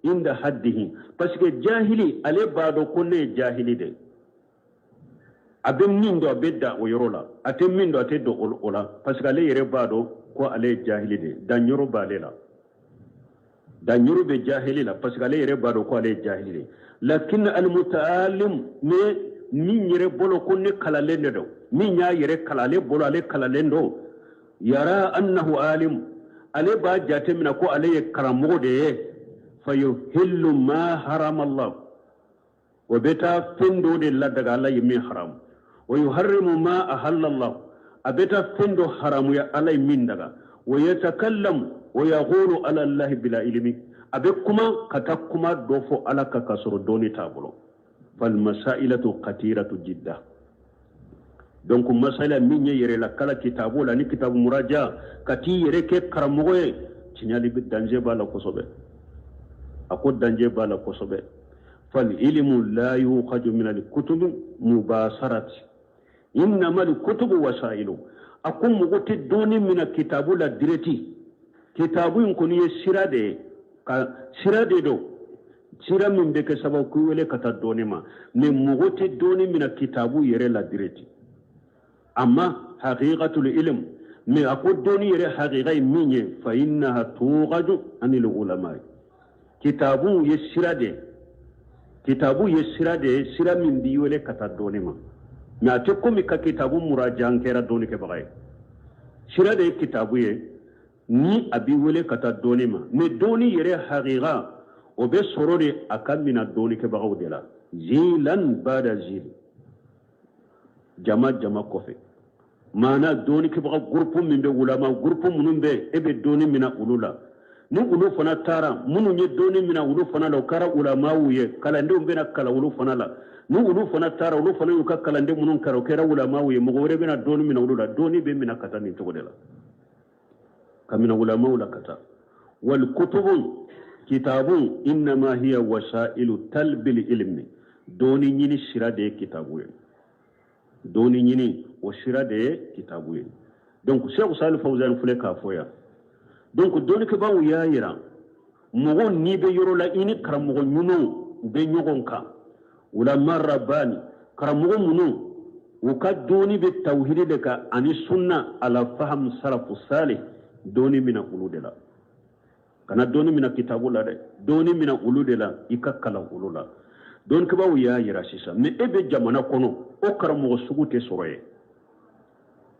عند حده بس جاهلي عليه بعد كل جاهلي ده أبين من دو بيدا ويرولا أتم من دو أتدو أولا بس عليه يربادو كو عليه جاهلي ده دانيرو باليلا دانيرو بجاهلي لا بس عليه يربادو كو عليه جاهلي لكن المتعلم من يربولو كل كلالين دو من يرى كلالين بولو عليه كلالين دو يرى أنه عالم عليه بعد جاتمنا كو عليه كرمو ده فيهل ما حرم الله وبتا فندو دي الله دغ الله يمي حرام ويحرم ما أحل الله أبتا فندو حرام يا الله يمين دغ ويتكلم ويقول على الله بلا علم أبكما كتكما دوفو على كسر دوني تابلو فالمسائلة كثيرة جدا donc masala minye yere la kala kitabu la ni kitabu muraja kati yere ke karamoye tinyali bi danger bala kosobe ako danger bala kosobe fal ilmu la yukhaju min al kutub mubasarat innama al kutub wasailu akum mugote doni mina kitabu la direti kitabu in koni ye sirade do sira min be ke sababu ku wele kata doni ma me mugote doni mina kitabu yere la direti amma haqiqatul ilm me ako doni yere haqiqai minye fa innaha tughadu anil ulama kitabu ye sirade sira min di wele kata doni ma me ate komi ka kitabu murajan kera doni ke bagay sirade kitabu ye ni abi wele kata doni ma me doni yere haqiqa o be sorode akamina doni ke bagaw de la zilan bada zil jama kofe mana doni ke bagaw groupe min be ulama groupe munun be ebe doni mina ulula ni ulu fana tara munu nye doni mina ulu fana la kara ulama uye kalande umbena kala ulu fana la ni ulu fana tara ulu fana yuka kalande munun kara kera ulama uye mugore bena doni mina ulula doni be mina kata ni togo de la kamina ulama ula kata wal kutubun kitabun innama hiya wasailu talbil ilmi doni nyini sirade kitabu ye doni nyini o sirade kitabu ye donc Cheikh Salih Fawzan fule ka foya donc doni ke bawu ya yira mogo ni be yoro la ini karamogo nyuno be nyogonka wala marabani karamogo muno uka doni be tawhid de ka ani sunna ala faham salafu salih doni mina uludela kana doni mina kitabu la de doni mina uludela ikakala ulula don ke bawu ya yira sisa me ebe jamana kono o karamogo sugute soroye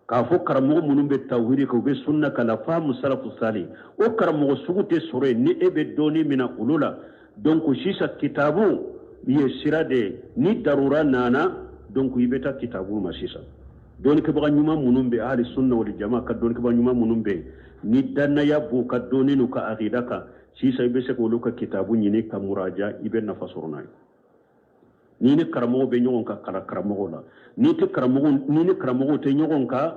ka fo karamogo munun be tawhid ko be sunna kala famu salafu salih o karamogo sugute soroye ni ebe doni mina ulula donc sisa kitabu ye sirade ni darura nana donc ibeta kitabu ma sisa don ke baga nyuma munun be ahli sunna wal jamaa ka don ke baga nyuma munun be ni danna ya bu ka doni no ka aqidaka sisa ibe se ko luka kitabu nyini ka muraja ibe na fasorna ni ne karamogo be nyogon ka kala karamogo la ni ne karamogo te nyogon ka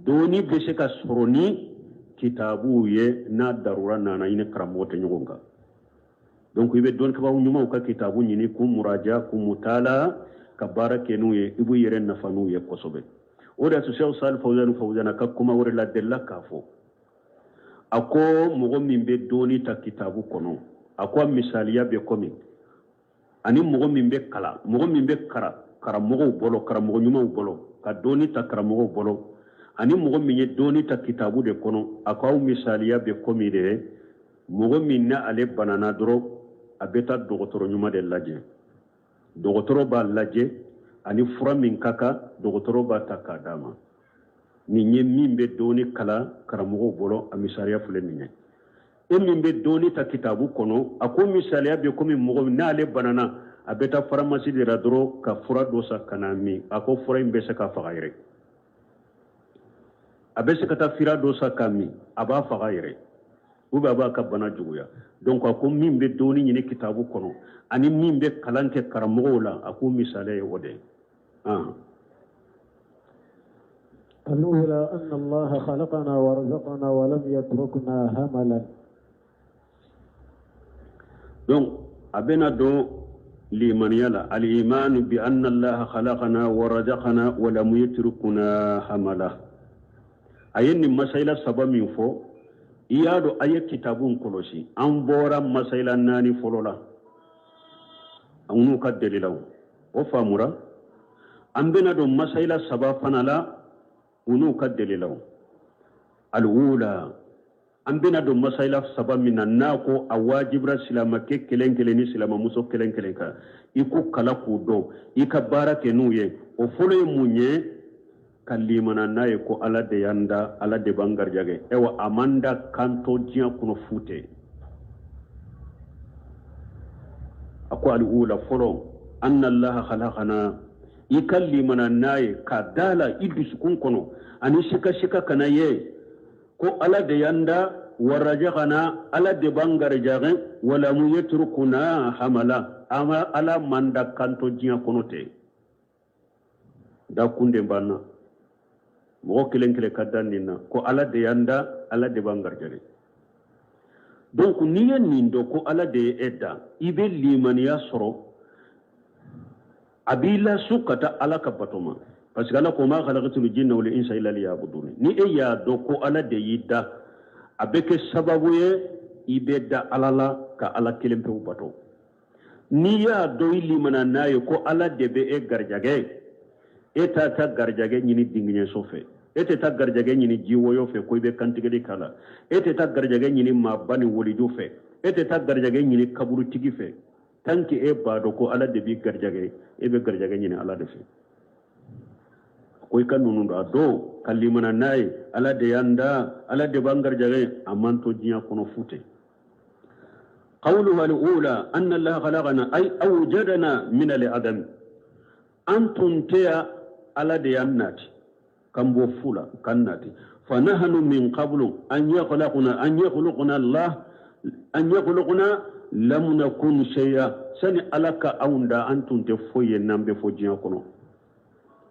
doni be se ka soroni kitabu ye na darura nana ine karamogo te nyogon ka donc ibe don ka ba nyuma ka kitabu nyini ku muraja ku mutala ka barakenu ye ibu yere nafanu ye kosobe oda to Cheikh Salih Fawzan ka kuma wore la della kafo ako mogo min be doni ta kitabu kono ako misaliya be komi ani mogo min be karamogo bolo karamogo nyuma bolo ka doni ta karamogo bolo ani mogo min ye doni ta kitabu de kono ako misaliya be komi de mogo min na ale banana doro abeta dogotoro nyuma de laje dogotoro ba laje ani fura min kaka dogotoro ba taka dama ni nye min be doni kala karamogo bolo a misaliya fule minye min be doni ta kitabu kono ako misaliya be komi mogo na ale banana abeta pharmacie de radro ka fura dosa kanami ako fura imbe se ka fagaire abese kata fira dosa kami aba fagaire ube aba ka bana juguya donc ako min be doni nyine kitabu kono ani min be kalanke karamogo la ako misaliya wode الأولى أن الله خلقنا ورزقنا ولم يتركنا هملا donc abena do limaniyala al-iman bi anna Allah khalaqana wa razaqana wa lam yatrukuna hamala ayenni masaila saba min fo iyado aye kitabun kolosi an bora masaila nani folola anu ka dalilaw o famura an bena do masaila saba fanala unu ka dalilaw al-ula an bena do masaila saba mina nako awajibra silama ke kelen ni silama muso kelen ka iku kala ku do ika barake nuye o folo munye kalimana naye ko ala de yanda ala de bangar jage ewa amanda kanto jiya kuno fute ako al-ula folo anna Allah khalaqana ikallimana naye kadala idusukun kono ani shika kana ye ko ala de yanda warajaqana ala de bangar jage wala mu yatrukuna hamala ama ala manda kanto jiya kono te da kunde banna mo kelen kadanina ko ala de yanda ala de bangar jage donc niya nindo ko ala de edda ibe limaniya soro abila sukata ala ka batoma parce que ala ko ma khalaqatul jinna wal insa illa liya'budun ni e ya do ko ala de yidda abeke sababu ye ibeda alala ka ala kelempe ubato ni ya do ili mana nayo ko ala de be e garjage eta ta garjage nyini dingne sofe ete ta garjage nyini jiwoyo fe ko be kantigedi kala ete ta garjage nyini mabani wolidu fe ete ta garjage nyini kaburu tigi fe tanki e bado ko ala de bi garjage e be garjage nyini ala de fe koy kanunu do kalimana nay ala de yanda ala de bangar jage amanto jiya kono fute qawluhu al-ula anna allaha khalaqana ay awjadana min al-adam antum tiya ala de yannati kambo fula kannati fanahnu min qablu an yakhluquna allah an yakhluquna lam nakun shay'a sani alaka aunda antum te foye nambe fo jiya kono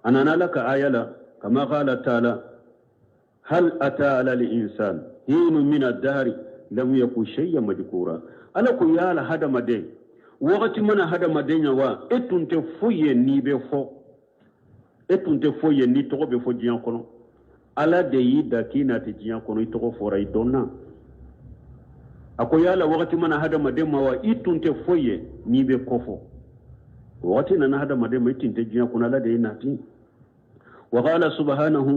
أنا لك آية كما قال تعالى هل أتى على الإنسان حين من الدهر لم يكن شيئا مذكورا ألا كيال هذا مدين وقت من هذا مدين وا إتون تفوي ني بفو إتون تفوي ني تقو بفو جيان كنو ألا دي دكينا تجيان كنو يتقو فوراي دونا أكو يالا وقت من هذا مدين وا إتون تفوي ني بكوفو وقت من هذا مدين إتون تجيان كنو ألا دي ناتي وقال سبحانه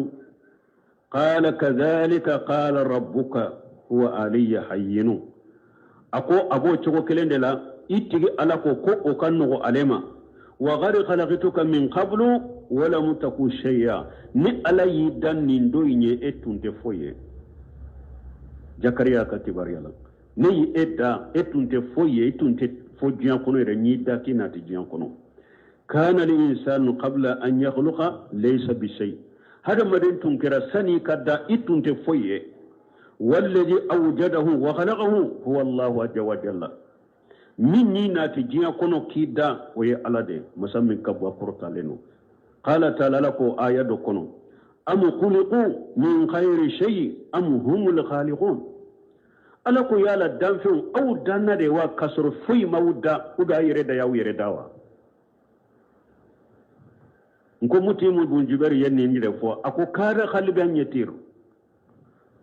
قال كذلك قال ربك هو علي حين أكو أبو تشوكو كلندلا إتجي على كوكو وكانو عليما وغير خلقتك من قبل ولم تكن شيئا ني على يدان نندويني إتون تفوي زكريا كتبار يلا ني إتا إتون تفوي إتون تفوي كونو رنيدا كينا تجيان كونو كان الإنسان قبل أن يخلق ليس بشيء هذا مدين تنكر سني كدا إتن تفويه والذي أوجده وخلقه هو الله عز وجل مني ناتجيا كونو كيدا وي على دي مسمى كبوا كورتالينو قال تعالى لكو آية كونو أم خلقوا من خير شيء أم هم الخالقون ألكو يالا دانفون أو دانا دي وكسر في مودا ودا يردا ياو يرداوا nko mutimu bunjibari yenni njire fo ako kada khaliban yatir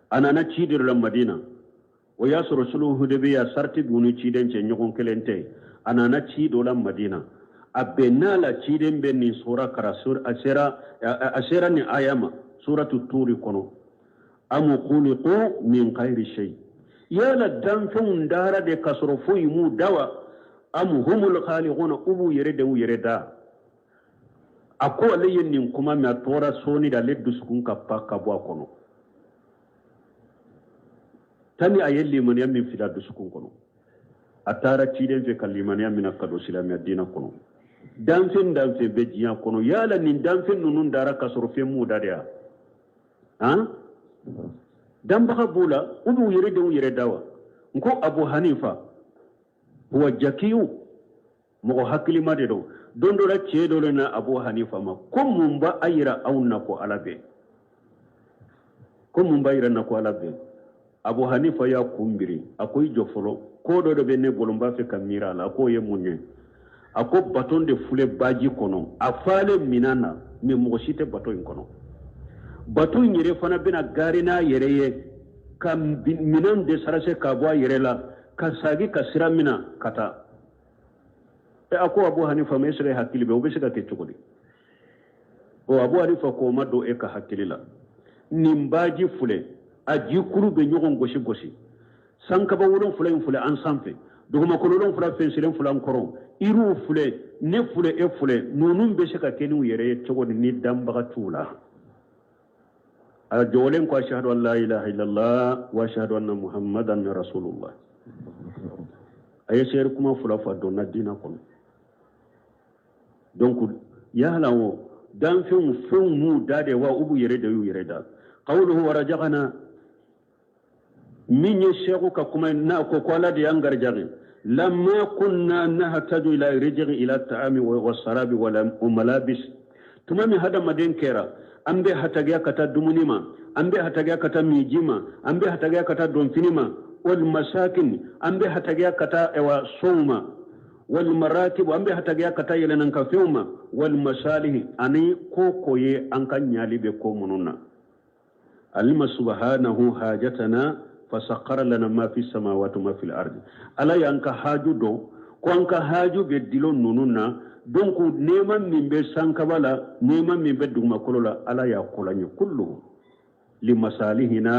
ana na cidir la madina wa yasru rasuluhu hudabiya sarti bunu ciden ce nyogon kelente ana na cido la madina abenala ciden benni sura karasur asera ni ayama suratu turi kono am khuliqu min ghairi shay yala danfun dara de kasro fuy mu dawa am humul khaliquna ubu yereda ako alayen nin kuma ma tora soni da leddu sukun kappa kabwa kono tani ayelli man yamin fida du sukun kono atara ciden fe kaliman yamin akado silami adina kono danfen bejiya kono yala nin danfen nunun dara kasoro fe mu dariya ha damba bula ubu yere dawa nko abu hanifa huwa jakiyu mo hakili madedo dondo la cedo na abu hanifa ma ko mumba ayira auna ko alabe ko mumba ayira na ko alabe abu hanifa ya kumbiri akoy jofolo ko do be ne bolomba fe kamira la ko ye munye ako baton de fule baji kono afale minana mi mo shite baton kono baton yere fana bina garina yereye kam minan de sarase kabwa yerela kasagi kasira mina kata ako abu hanifa mai sire hakili be obisika ke tukudi o abu hanifa ko mado e ka hakili la nimbaji fule aji kuru be nyogon goshi sanka ba wulon fule an sanfe duguma ko lolon fula fensilen fula koron iru fule ne fule e fule nunun be sika ke ni yere tukudi ni damba tula a jolen ko ashhadu an la ilaha illallah wa ashhadu anna muhammadan rasulullah ayi ser kuma fula fa donna dina kono donc yalawo dan fin mu dade wa ubu yere da qawluhu wa rajaqana min yashaqu ka kuma na ko kwala da yangar jari lamma kunna nahtaju ila rijqi ila ta'ami wa sarabi wa malabis tuma mi hada maden kera ambe hataga kata dumunima ambe hataga kata mijima ambe hataga kata donfinima wal masakin ambe hataga kata ewa soma والمراكب أمبي حتى جاء كتاي لنا كفيوما والمصالح أني كوكوي أنك نيالي بكومنونا علم سبحانه حاجتنا فسخر لنا ما في السماوات وما في الأرض ألا ينك حاجو دو كوانك حاجو بدلون نونونا دونك نيما من بسانكبالا نيما من بدوما كلولا ألا يقولني كله لمصالحنا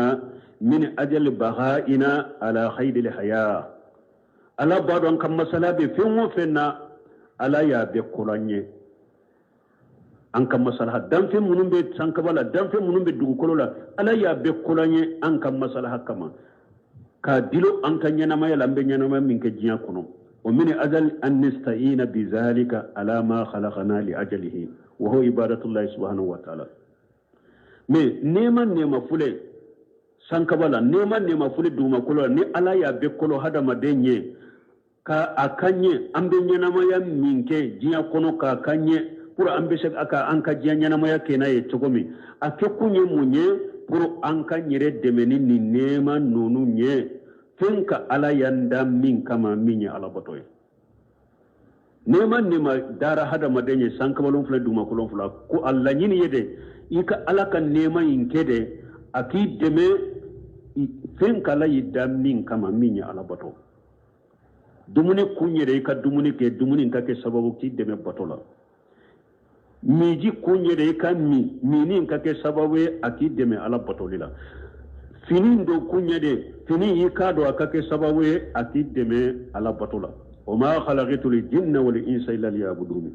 من أجل بغائنا على خير الحياة ألا بعد أنك مسألة بفيوم فينا ألا يقولني أنك مسألة دم في منون بسانكبالا دم في منون بدوما كلولا ألا يقولني أنك مسألة كما كادلو أنك ينما يلامبي ينما منك جيا كنو ومن أجل أن نستعين بذلك على ما خلقنا لأجله وهو عبادة الله سبحانه وتعالى mais nema fule sankabala nema fule duma kolo ni ala ya be kolo hada madenye ka akanye ambe nyanama ya minke jiya kono ka akanye pour ambe shek aka anka jiya nyanama ya kena ye chogomi ake kunye munye pour anka nyire demeni ni nema nonu nye fenka ala yanda min kama minye ala batoy nema dara hada madenye sankabalon fule duma kolo fula ko alla nyini yede ika alaka nema inkede aki deme fenka la yidda min kama minya ala bato dumuni kunyere ika dumuni ke dumuni nkake sababu ki deme bato la miji kunyere ika mini nkake sababu aki deme ala bato lila fini ndo kunyere fini ika do akake sababu aki deme ala bato la wama khalaqatul jinna wal insa illa liya'budun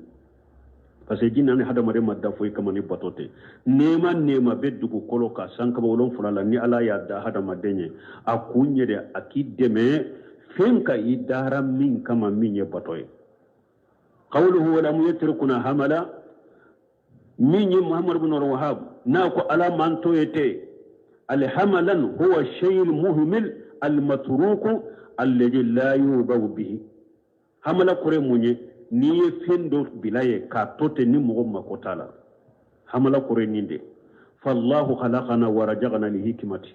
parce que jinna ne hada mare madda foy kama ni batote nema be dugu kolo ka sanka bolon fulala ni ala ya da hada madenye akunye de akideme fenka idara min kama minye batoy qawluhu wa lam yatrukuna hamala minye muhammad ibn wahhab na ko ala man toyete al hamalan huwa shay'ul muhmil al matruk alladhi la yubaw bihi hamala kore munye ni ye fendo bilaye ka tote ni mogo makotala hamala kore ninde fallahu khalaqana wa rajagana li hikmati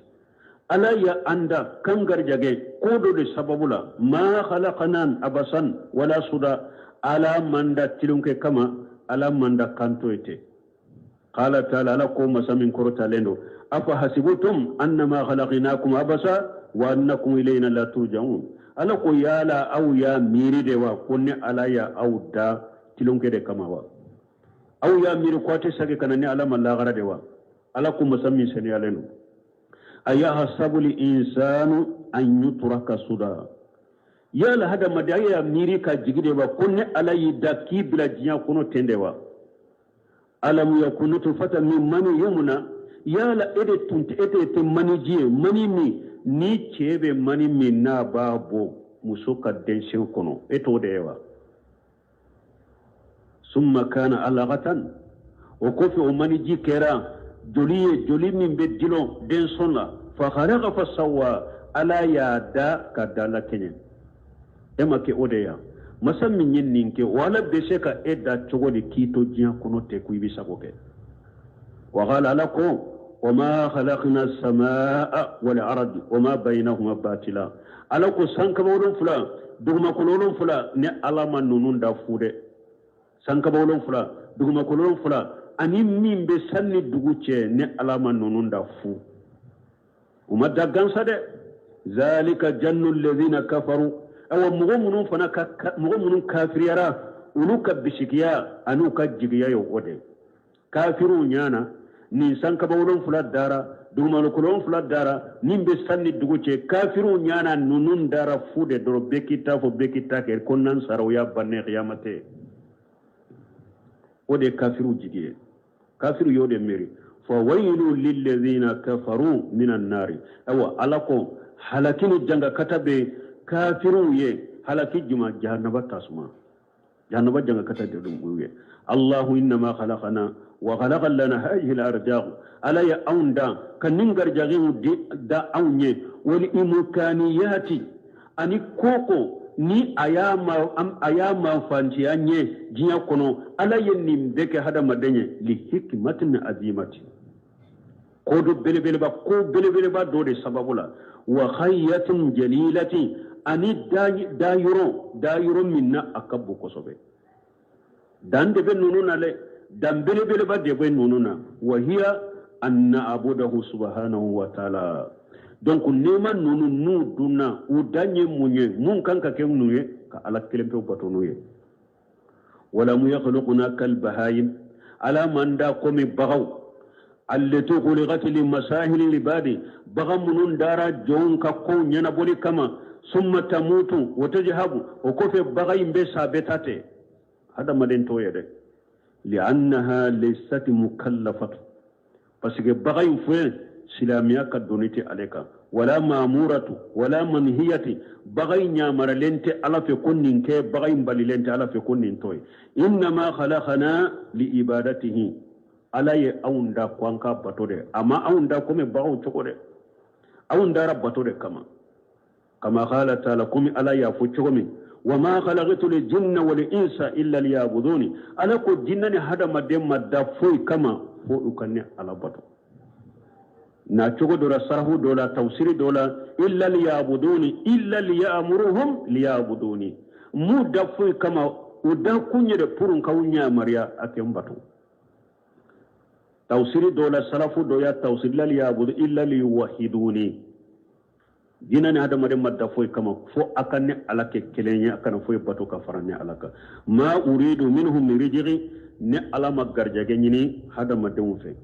ala ya anda kangar jage kodo de sababula ma khalaqanan abasan wala suda ala manda tilunke kama ala manda kantoete qala ta'ala ala ko masamin korota lendo afa hasibutum annama khalaqnakum abasa wa annakum ilayna la turja'un ala ko yala aw ya miri de wa kunni ala ya aw da tilonke de kama wa aw ya miri ko te sage kanani ala malagara de wa ala ko musammi sene alenu aya hasabu li insanu an yutraka suda yala hada madaya miri ka jigide wa kunni ala yida kibla jiya kuno tende wa alam yakunu tufata min mani yumna yala ede tunte ete mani jiye mani mi ni cebe mani min na babo muso ka densen kono eto de yawa summa kana alaqatan o kofi o mani ji kera joli min be dilo den sonna fa kharaqa fa sawwa ala ya da kadala kenyen ema ke odeya masam min yin ninke wala be sheka edda chogodi kito jiya kono te kuibi sagoke wa qala lakum وما خلقنا السماء والأرض وما بينهما باطلا alako sankabawolon fula dugumakololon fula ni ala ma nunun da fude sankabawolon fula dugumakololon fula ani min be sanni dugu cɛ ni ala ma nunun da fu uma da gansa de zalika jannu alladhina kafaru aw mugo munun kafiriyara ulu ka bisikiya anu ka jigiya yo ode kafiru nyana ni sankabawolon fula dara dugumakolon fula dara nimbe sanni dugu cɛ kafiru nyana nunun dara fude doro bekita fo bekita ke konnan saraw ya banne qiyamate ode kafiru jigiye kafiru yode meri fa waylu lil ladhina kafaru minan nari awa alako halakini janga katabe kafiru ye halaki juma jahannaba tasma jahannaba janga katabe dum uye allah inma khalaqana wa khalaqa lana hadhihi al-arjaq ala ya aunda kanin garjagin da aunye wal imkaniyati ani koko ni ayama fanci anye jiya kono ala yennim beke hada madenye li hikmatin azimati ko do belebele ba do de sababula wa khayyatin jalilati ani dayuro minna akabbu kosobe dan de be nununa le dan bele ba de be nununa wa hiya an na'budahu subhanahu wa ta'ala donc nema nunu nu dunna u danye munye mun kanka ke nuye ka ala kelempe batonuye wala mu yakhluquna kal bahayim ala manda komi bagaw allati khuliqat li masahil libadi bagamunun dara jon ka ko nyana boli kama summa tamutu wa tajhabu o ko fe bagay be sabetate hada maden to yede li'annaha laysat mukallafat parce que bagay fu silamiya ka donite aleka wala mamuratu wala manhiyati bagay nyamara lente ala fe konnin ke bagay mbali lente ala fe konnin toy inma khalaqana li ibadatihi ala ye aunda kwanka batode ama aunda kome bagaw chokode aunda rabbatode kama qala ta'ala kumi ala ya fu chokome wama khalaqtu al jinna wal insa illa liya'buduni ala ko jinnani hada madem madda fu kama fo ukanne ala bato na cogo dola sarahu dola tawsiri dola illa liya'buduni illa liya'muruhum liya'buduni mu dafu kama uda kunye de purun kawunya mariya akem batu tawsiri dola sarafu doya tawsiri la liya'budu illa liyuwahiduni dina ne hada made madda foy kama fo akanne alake kelenya akana foy batu ka faranya alaka ma uridu minhum min rijqi ne alama garjage nyini hada made mu fe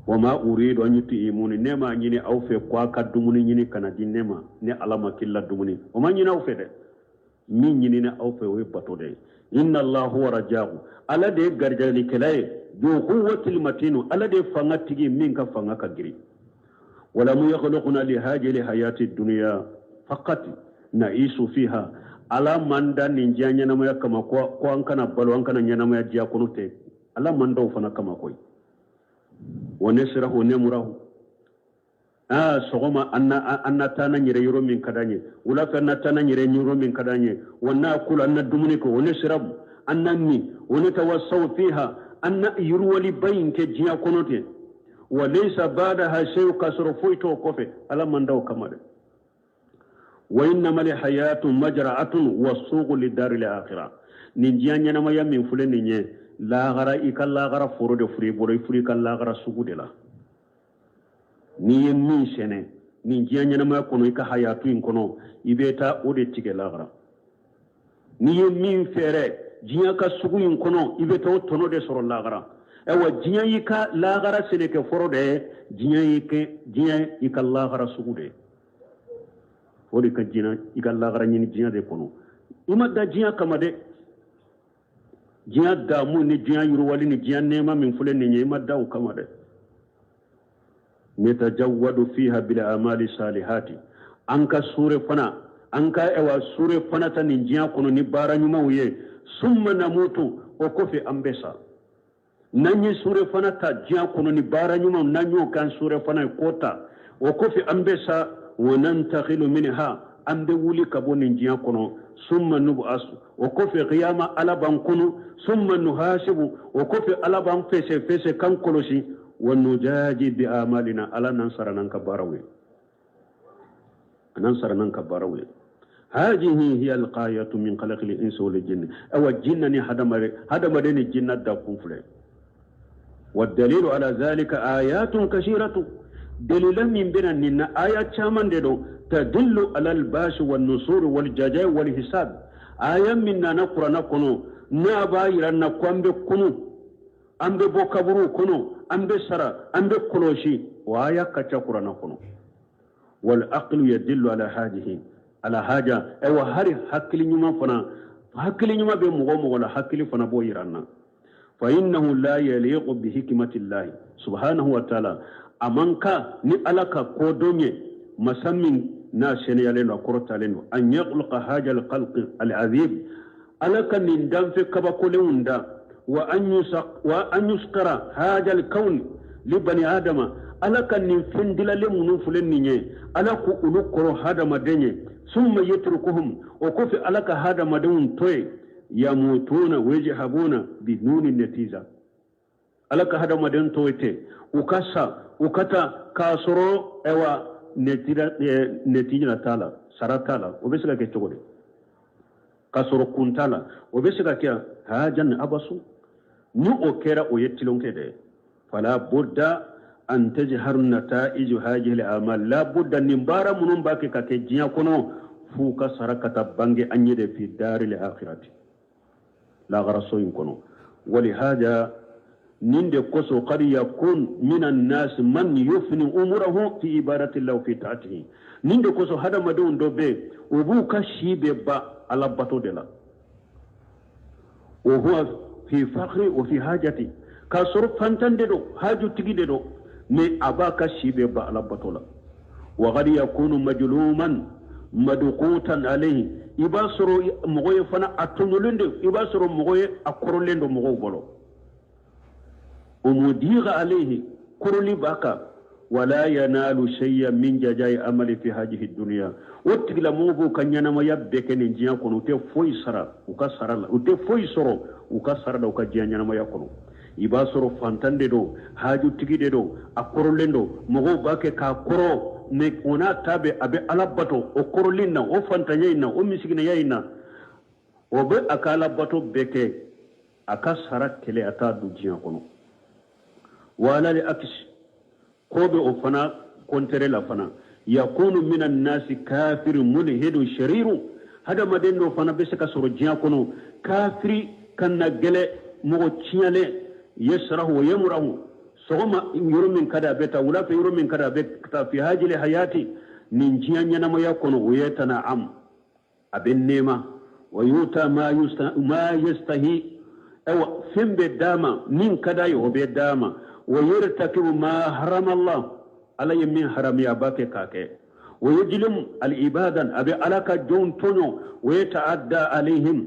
wama uridu an yutimuni nema nyini aw fe kwa ka dumuni nyini kana di nema ne alama killa dumuni wama nyina aw fe de min nyini ne aw fe we bato de inna allah huwa rajahu ala de garjali kelay do quwwatil matinu ala de fanga tigi min ka fanga ka giri wala mu yakhluquna li hajili hayati dunya faqat naisu fiha ala manda ninjanya na maya kama ko an kana balo an kana nyana maya dia kono te ala manda fana kama koy ونسره نمره سوما أن تانا نيري يرو من كداني ولا فانا تانا نيري يرو من كداني ونأكل أن دمنيكو ونشرب أن نمي ونتوسو فيها أن يروى بين كجيا كنوتي وليس بعدها شيء كسر فويتو كوفي ألا من دو كمال وإنما الحياة مجرعة والسوق للدار الآخرة نجيان ينما يمين فلن نجي lagara ikalla gara foro de furi boro furi kala gara sugu de la ni yemmi sene ni jiyanya ma kono ika hayatu in kono ibeta ode tige lagara ni yemmi fere jiya ka sugu in kono ibeta tono de soro lagara ewa jiya ika lagara sene ke foro de jiya ika lagara sugu de fori ka jiya ika lagara ni jiya de kono ima da jiya kama de jiya damu ni jiya yurwali ni jiya nema min fule ni nyema daw kama de netajawwadu fiha bil amali salihati anka sure fana anka ewa sure fana ta ni jiya kono ni bara nyuma uye summa namutu o kofi ambesa nanyi sure fana ta jiya kono ni bara nyuma nanyo kan sure fana kota o kofi ambesa wa nantakhilu minha ambe wuli kaboni jiya kono summa nubasu o kofi qiyama ala bankunu summa nuhasibu o kofi ala ban fese kan kolosi wa nujaji bi amalina ala nansara nan kabarawe هذه هي القاية من خلق الإنس والجن أو الجن هدمرين الجن داكم فلي والدليل على ذلك آيات كثيرة دليلا من بين أن آيات شامن دلو تدل على الباس والنصور والجزاء والحساب آية منا نقرأ نكونو نابايرا نقوم بكونو أم ببوكابرو كونو أم بسرا أم بكولوشي وآية كتاكرا نكونو والعقل يدل على هذه على حاجة أو هاري حكلي نما فنا حكلي نما بمغوم ولا حكلي فنا بويرانا فإنه لا يليق بحكمة الله سبحانه وتعالى أمانكا نألك كودوني مسمين ناسين يلين وقرط يلين أن يخلق هذا الخلق العذيب ألك نندم في كبكولون دا وأن يسكر هذا الكون لبني آدم ألك نفندل لمنو فلنيني ألك ألوكرو هذا مدني ثم يتركهم وكفي ألك هذا مدون توي يموتون ويجهبون بدون النتيجة ألك هذا مدون توي تي وكسا وكتا كاسرو اوا netijina tala saratala obesika ke chogode kasoro kuntala obesika ke hajan abasu ni okera o yettilonke de fala budda an tajhar nata'ij hadhihi al-amal la budda nimbara munun bake kake jiya kono fu ka sarakata bange anyede fi daril akhirati la garaso in kono wali haja ninde koso qad yakun minan nas man yufni umurahu fi ibadati llahi fi ta'atihi ninde koso hada madon dobe obu kashibe ba ala bato de la o huwa fi fakhri wa fi hajati ka sor fantande do haju tigide do me abaka shibe ba ala bato la wa qad yakunu majluman madqutan alayhi ibasoro mogoye fana atunulinde ibasoro mogoye akorolendo mogo bolo ومدير عليه كرولي باكا ولا ينال شيئا من جزاء عمل في هذه الدنيا وتغلا موبو كانيانا ما يبكن نجيا كونو تي فوي سرا وكسر الله وتي فوي سرو وكسر الله وكجيانا ما يكونو يبا سرو فانتاندي دو هاجو تيغي دو اكورولندو مغو باكي كا كورو مي اونا تابي ابي الاباتو او كورولينا او فانتانينا او مسكينا ياينا وبي اكالا باتو بكي اكسر كلي اتا دو جيا كونو ولا لأكس قوب أفنا كونتر لفنا يكون من الناس كافر ملحد شرير هذا ما دينو فنا بسكا سرجيا كونو كافر كان نجل مغتشيال يسره ويمره سوما يرم من كذا بيتا ولا في يرم من كذا بيتا في هذه الحياة ننجيا ينما يكون ويتنعم أبن نيمة ويوتا ما يستهي أو فين بداما من كذا يهو بداما ويرتكب ما حرم الله على يمين حرم يا باكي كاكي ويجلم العبادا أبي علىك جون تونو ويتعدى عليهم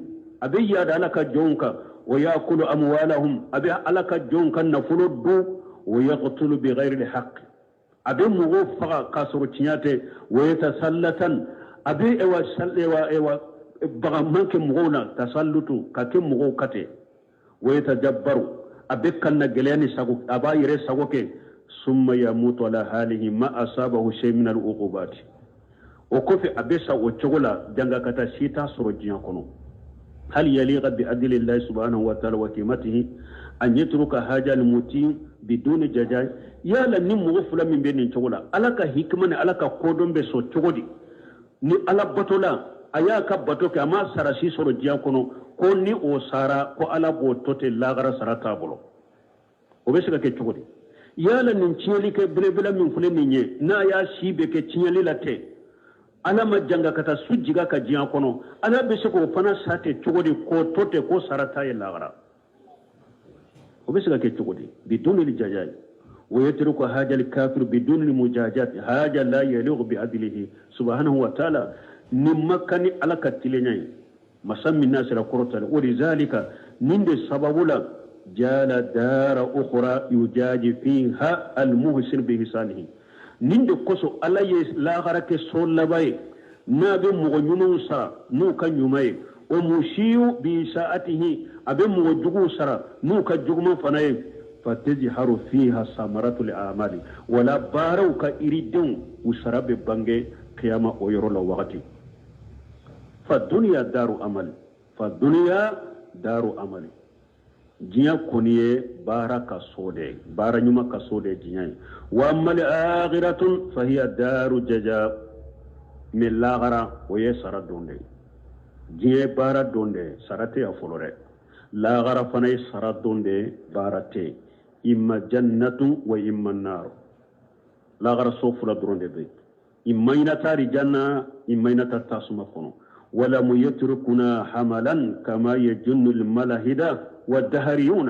أبي ياد علىك جونك ويأكل أموالهم أبي علىك جونك نفلد ويقتل بغير الحق أبي مغفق قصر تنياتي ويتسلطا أبي إوا بغمانك مغونا تسلطو كاكي مغوكتي ويتجبر أبكن نجلاني سقوك أباير سقوك ثم يموت على حاله ما أصابه شيء من العقوبات وكفي أبسا وشغلا جنگا كتا سيتا سرجيا كنو هل يليق بأدل الله سبحانه وتعالى وكيمته أن يترك هذا المتين بدون جزاء يا لنم مغفلا من بين شغلا ألك حكمة ألك قدم بسو شغدي ni ala batola ayaka batoke ama sarasi sorojiya kono ko ni o sara ko ala bo tote lagara sarata bolo o be sika ke chogodi yala nin cieli ke brebela min fule ninye na ya shibe ke cieli late ala majanga kata sujiga ka jiya kono ala be siko fana sate chogodi ko tote ko sarata ye lagara o be sika ke chogodi biduni lijajai ويترك هذا الكافر بدون المجاجات هذا لا يليق بعدله سبحانه وتعالى نمكن على كتلني مسم الناس لقرطة ولذلك من السبب لا جال دار أخرى يجاج فيها المحسن بإحسانه نند قصو على لا غرك سول باي نابي مغنيون سرا نوكا نيوماي ومشيو بإساءته أبي مغجوغو سرا نوكا جوغما فناي فتظهر فيها ثمرة الأعمال ولا باروك إريدون وسراب بانجي قيامة ويرول وقتي فالدنيا دار عمل فالدنيا دار عمل جيا كونيه بارك سودة بارا نيوما كسودة جيا وأما الآخرة فهي دار جزاء من لاغرا ويسرى دوندي جيا بارا دوندي سرتي أفولوري لاغرا فناي سرى دوندي بارتي إما جنة وإما النار لا غير صوف لا درون دي إما ينتاري جنة إما ينتاسم خنو ولم يتركنا حملا كما يجن الملاهدة والدهريون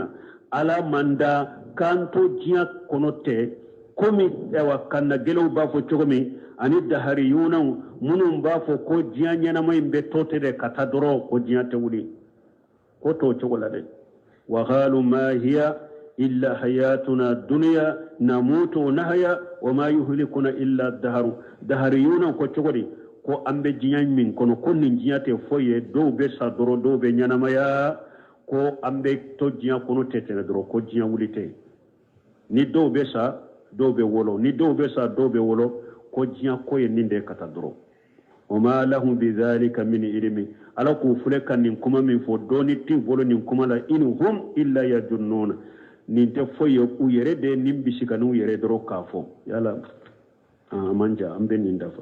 على من دا كانتو جيا كنوتي كومي ايوا كان جلو بافو تشومي أني الدهريون منهم بافو كو جيا نينما يمبتوتي دي كتادرو كو جيا تولي كو تو تشولا دي وقالوا ما هي إلا حياتنا الدنيا نموت ونحيا وما يهلكنا إلا الدهر دهريون كتشوري ko ambe jiyan min kono kon nin jiyate foye do be sadoro do be nyanamaya ko ambe to jiyan kono tetene doro ko jiyan wulite ni do be sa do be wolo ni do be sa do be wolo ko jiya ko yen ninde kata doro wama lahum bidhalika min ilmi ala ku fuleka nin kuma min fo doni ti bolo nin kuma la in hum illa yajunnuna nin te foye ku yere de nin bisikanu yere doro kafo yala manja ambe nin dafa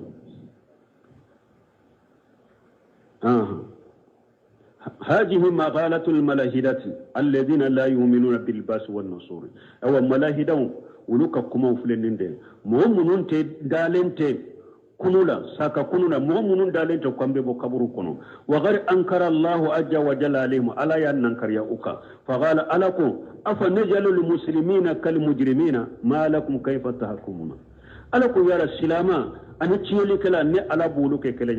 هذه مقالة الملاهدة الذين لا يؤمنون بالباس والنصور أو ملاهدة ولوكا كما فلنين دي مؤمنون دالين كنولا ساكا كنولا مؤمنون دالين كم بيبو كبرو كنو وغير أنكر الله عز وجل عليهم ألا ينكر يا أوكا فقال ألكم أفنجعل المسلمين كالمجرمين ما لكم كيف تحكمون ألكم يا السلامة أنا تشيلي كلا ني على بولوك كلا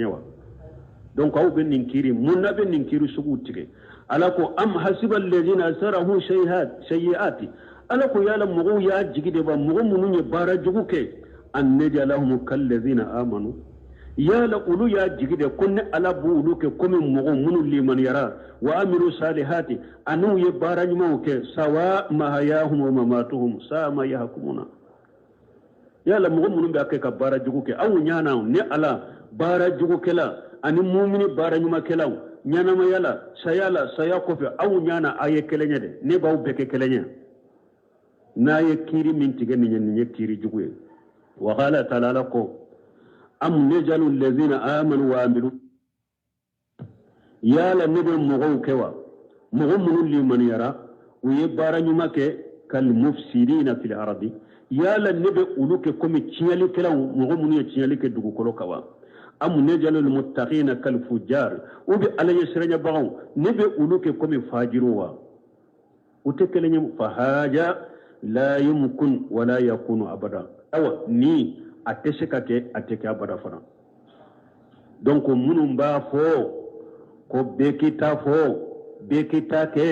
donc aw ben ninkiri munna ben ninkiri sugu tige alako am hasiba alladhina sarahu sayyiati alako yala mugu ya jigide ba mugu mununye bara juguke an najalahum kalladhina amanu yala ulu ya jigide kunne ala buluke komi mugu munu liman yara wa amiru salihati anu ye bara nyuke sawa mahayahum wa mamatuhum sama yahkumuna yala mugu munun be akeka bara juguke aw nyana ne ala bara juguke la ani mumini bara nyuma kelaw nyana ma yala saya ko fe aw nyana aye kelenya de ne baw beke kelenya na ye kiri min tige ni nye kiri juguye wa qala ta'ala ko am najalu allazina amanu wa amilu yala ne be mugo kewa mugo munul liman yara uye bara nyuma ke kal mufsidina fil ardi yala ne be uluke komi chiyali kelaw mugo munu ye chiyali ke dugu kolo kawa am najalu almuttaqina kal fujjar ubi alayhi siranya bawo nebe uluke komi fajiruwa utekelenye fahaja la yumkun wala yakunu abada awa ni atesheka ke ateke abada fana donc munum ba fo ko bekita ke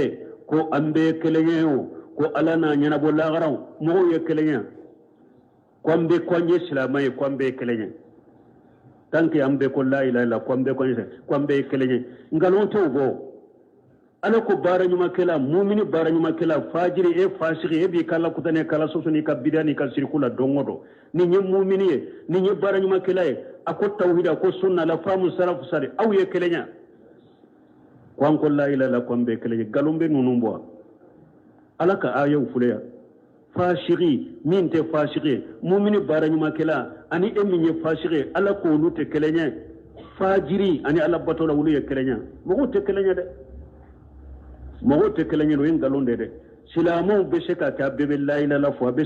ko ambe kelenye ko alana nyana bolla garaw mo ye kelenye ko ambe konje islamay ko ambe kelenye tanki ambe ko la ilaha illa ko ambe ko ambe kelenye ngalon to bo ala ko bara nyuma kala mu'mini bara nyuma kala fajiri e fasiri e bi kala kutane kala sosoni ka bidani ka sirkula dongodo ni nye mu'mini ni nye bara nyuma kala e ako tauhida ko sunna la famu salafu sare aw ye kelenya ko an ko la ilaha illa ko ambe kelenye galombe nunumbo ala ka ayu fuleya fashiri min te fashiri mu'mini bara nyuma kala ani eminye fashiri ala ko lute kelenya fajiri ani ala batola wulu ye kelenya mo te kelenya de mo te kelenya no ngalonde de silamo be sheka ka be la ilaha illa fo be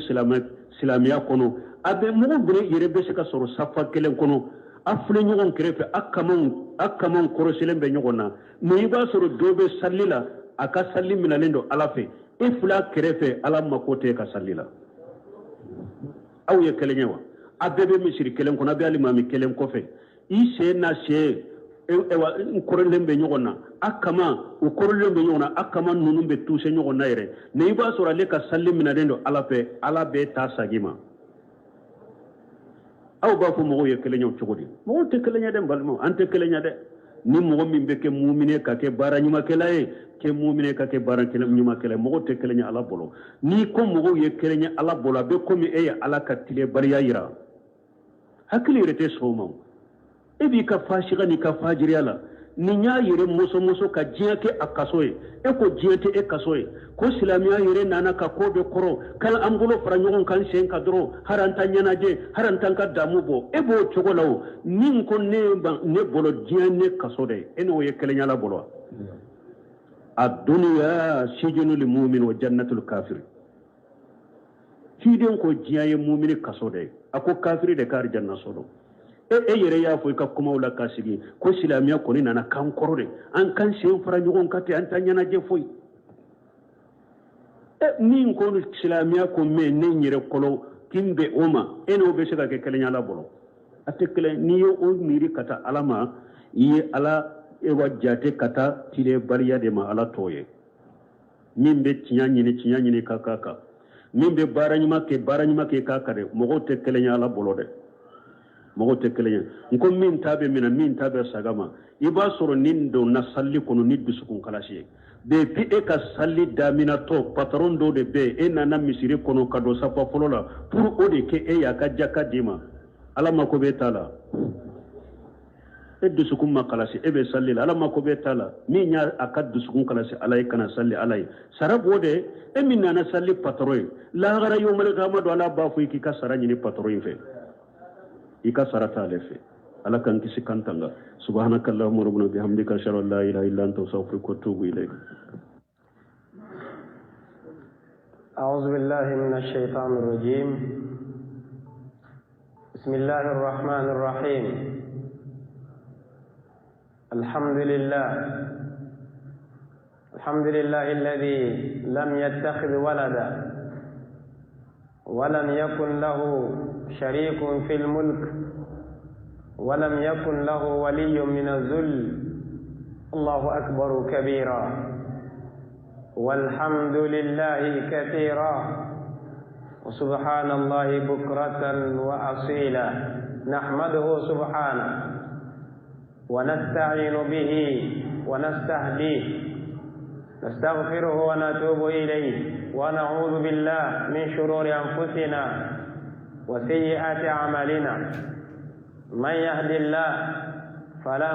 silamiya kono abe mo be yere be sheka soro safa kelen kono afle nyogon krefe akkamon korosilen be nyogona me ba soro dobe sallila aka salli minalendo alafe ifla krefe ala makote ka sallila aw ye kelenya wa abebe misiri kelen kono be alimami kelen kofe ise na she ewa korolem be nyogona akama o korolem be nyogona akama nunum be tuse nyogona yere ne iba sura le ka salli minalendo ala be ta sagima aw ba fu mo ye kelenya chogodi mo te kelenya dem balmo ante kelenya de ni mo min be ke mu'mine ka ke bara nyuma kelaye ke mu'mine ka ke bara nyuma kelaye mo te kelenya ala bolo ni ko mo ye kelenya ala bolo be ko mi e ala ka tile bariya yira hakili rete soma ebi ka fashiga ni ka fajiri ala ni nya yire muso ka jiake akasoe e ko jiete e kasoe ko silamiya yire nana ka ko be koro kala ambulo fara nyogon kan sen ka dro haranta nyana je haranta ka damubo e bo chogolaw nin ko ne bolo jiane kasode eno ye kelenya la bolo ad-dunya sijnul mu'min wa jannatul kafir hiden ko jiaye mu'min kasode ako kafiri de kar janna sodo e yere ya fo ka kuma wala kasigi ko silamiya ko ni nana kan korode an kan sen fara nyogon kate an tanyana je foy min ko silamiya ko me ne nyere kolo kimbe oma eno be sega ke kelenya la bolo atekle ni yo o miri kata alama yi ala e wajjate kata tile bariya de ma ala toye min be tinya nyini kaka min be baranyuma ke kaka de mogo te kelenya la bolo de mogo te kelenya ko min tabe sagama iba soro nindo na salli kono niddu sukun kalashi be pi e ka salli damina to patron do de be e nana misiri kono kado safa folola pour o de ke e ya ka jaka dima ala ma ko be tala dusukun ma kalasi ebe salli ala ma ko be tala min ya akad dusukun kalasi ala kana salli ala sarabo de e min nana salli patroy la gara yomal gamado ala ba fu ki ka sarani ni patroy fe ika sarata le fe ala kan kisi kantanga subhanakallahumma rabbana bihamdika ashhadu an la ilaha illa anta astaghfiruka wa atubu ilayk. أعوذ بالله من الشيطان الرجيم. بسم الله الرحمن الرحيم. الحمد لله الذي لم يتخذ ولدا ولم يكن له شريك في الملك ولم يكن له ولي من الذل. الله أكبر كبيرا والحمد لله كثيرا وسبحان الله بكرة وأصيلا. نحمده سبحانه ونستعين به ونستهديه نستغفره ونتوب إليه ونعوذ بالله من شرور أنفسنا وسيئات أعمالنا. من يهد الله فلا